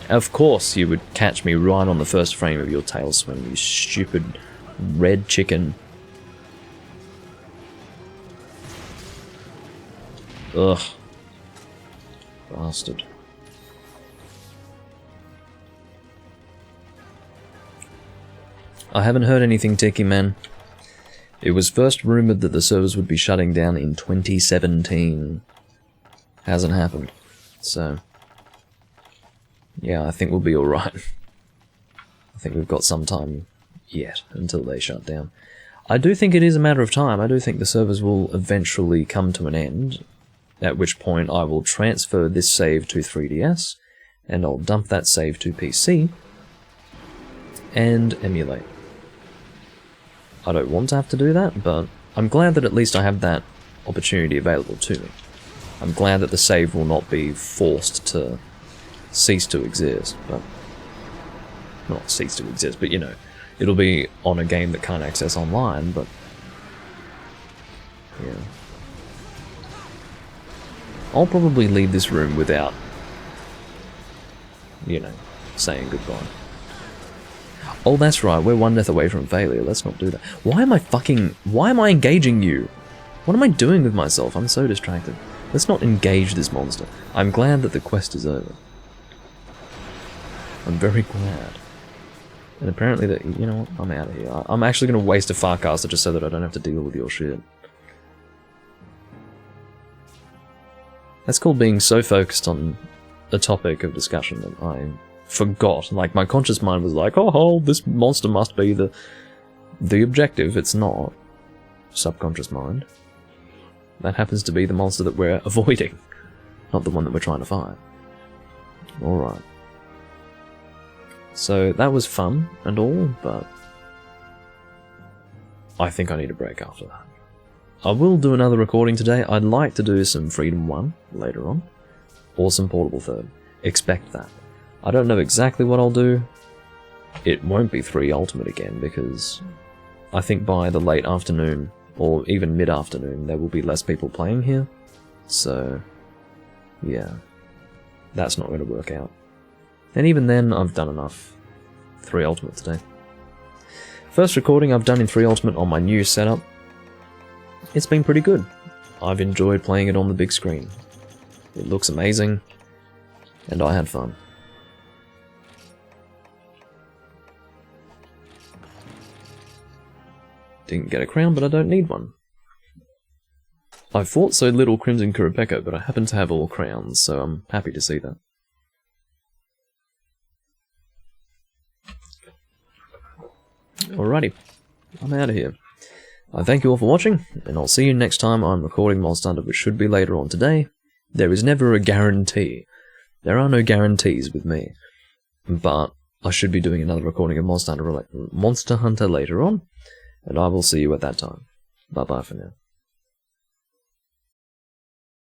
Of course you would catch me right on the first frame of your tail swing, you stupid red chicken. Ugh. Bastard. I haven't heard anything, Tiki Man. It was first rumoured that the servers would be shutting down in 2017. Hasn't happened. So, yeah, I think we'll be alright. I think we've got some time yet until they shut down. I do think it is a matter of time. I do think the servers will eventually come to an end, at which point I will transfer this save to 3DS, and I'll dump that save to PC, and emulate. I don't want to have to do that, but I'm glad that at least I have that opportunity available to me. I'm glad that the save will not be forced to cease to exist, but... not cease to exist, but you know, it'll be on a game that can't access online, but... yeah. I'll probably leave this room without, you know, saying goodbye. Oh, that's right, we're one death away from failure, let's not do that. Why am I engaging you? What am I doing with myself? I'm so distracted. Let's not engage this monster. I'm glad that the quest is over. I'm very glad. And apparently that, you know what, I'm out of here. I'm actually going to waste a Farcaster just so that I don't have to deal with your shit. That's called being so focused on a topic of discussion that I forgot. Like, my conscious mind was like, oh, this monster must be the objective. It's not. Subconscious mind. That happens to be the monster that we're avoiding, not the one that we're trying to fight. Alright. So, that was fun and all, but I think I need a break after that. I will do another recording today. I'd like to do some Freedom 1 later on, or some Portable Third. Expect that. I don't know exactly what I'll do. It won't be 3 Ultimate again, because I think by the late afternoon, or even mid-afternoon, there will be less people playing here. So, yeah, that's not going to work out. And even then, I've done enough 3 Ultimate today. First recording I've done in 3 Ultimate on my new setup. It's been pretty good. I've enjoyed playing it on the big screen. It looks amazing, and I had fun. Didn't get a crown, but I don't need one. I fought so little Crimson Kurapeko, but I happen to have all crowns, so I'm happy to see that. Alrighty, I'm out of here. I thank you all for watching, and I'll see you next time I'm recording Monster Hunter, which should be later on today. There is never a guarantee. There are no guarantees with me. But I should be doing another recording of Monster Hunter later on, and I will see you at that time. Bye bye for now.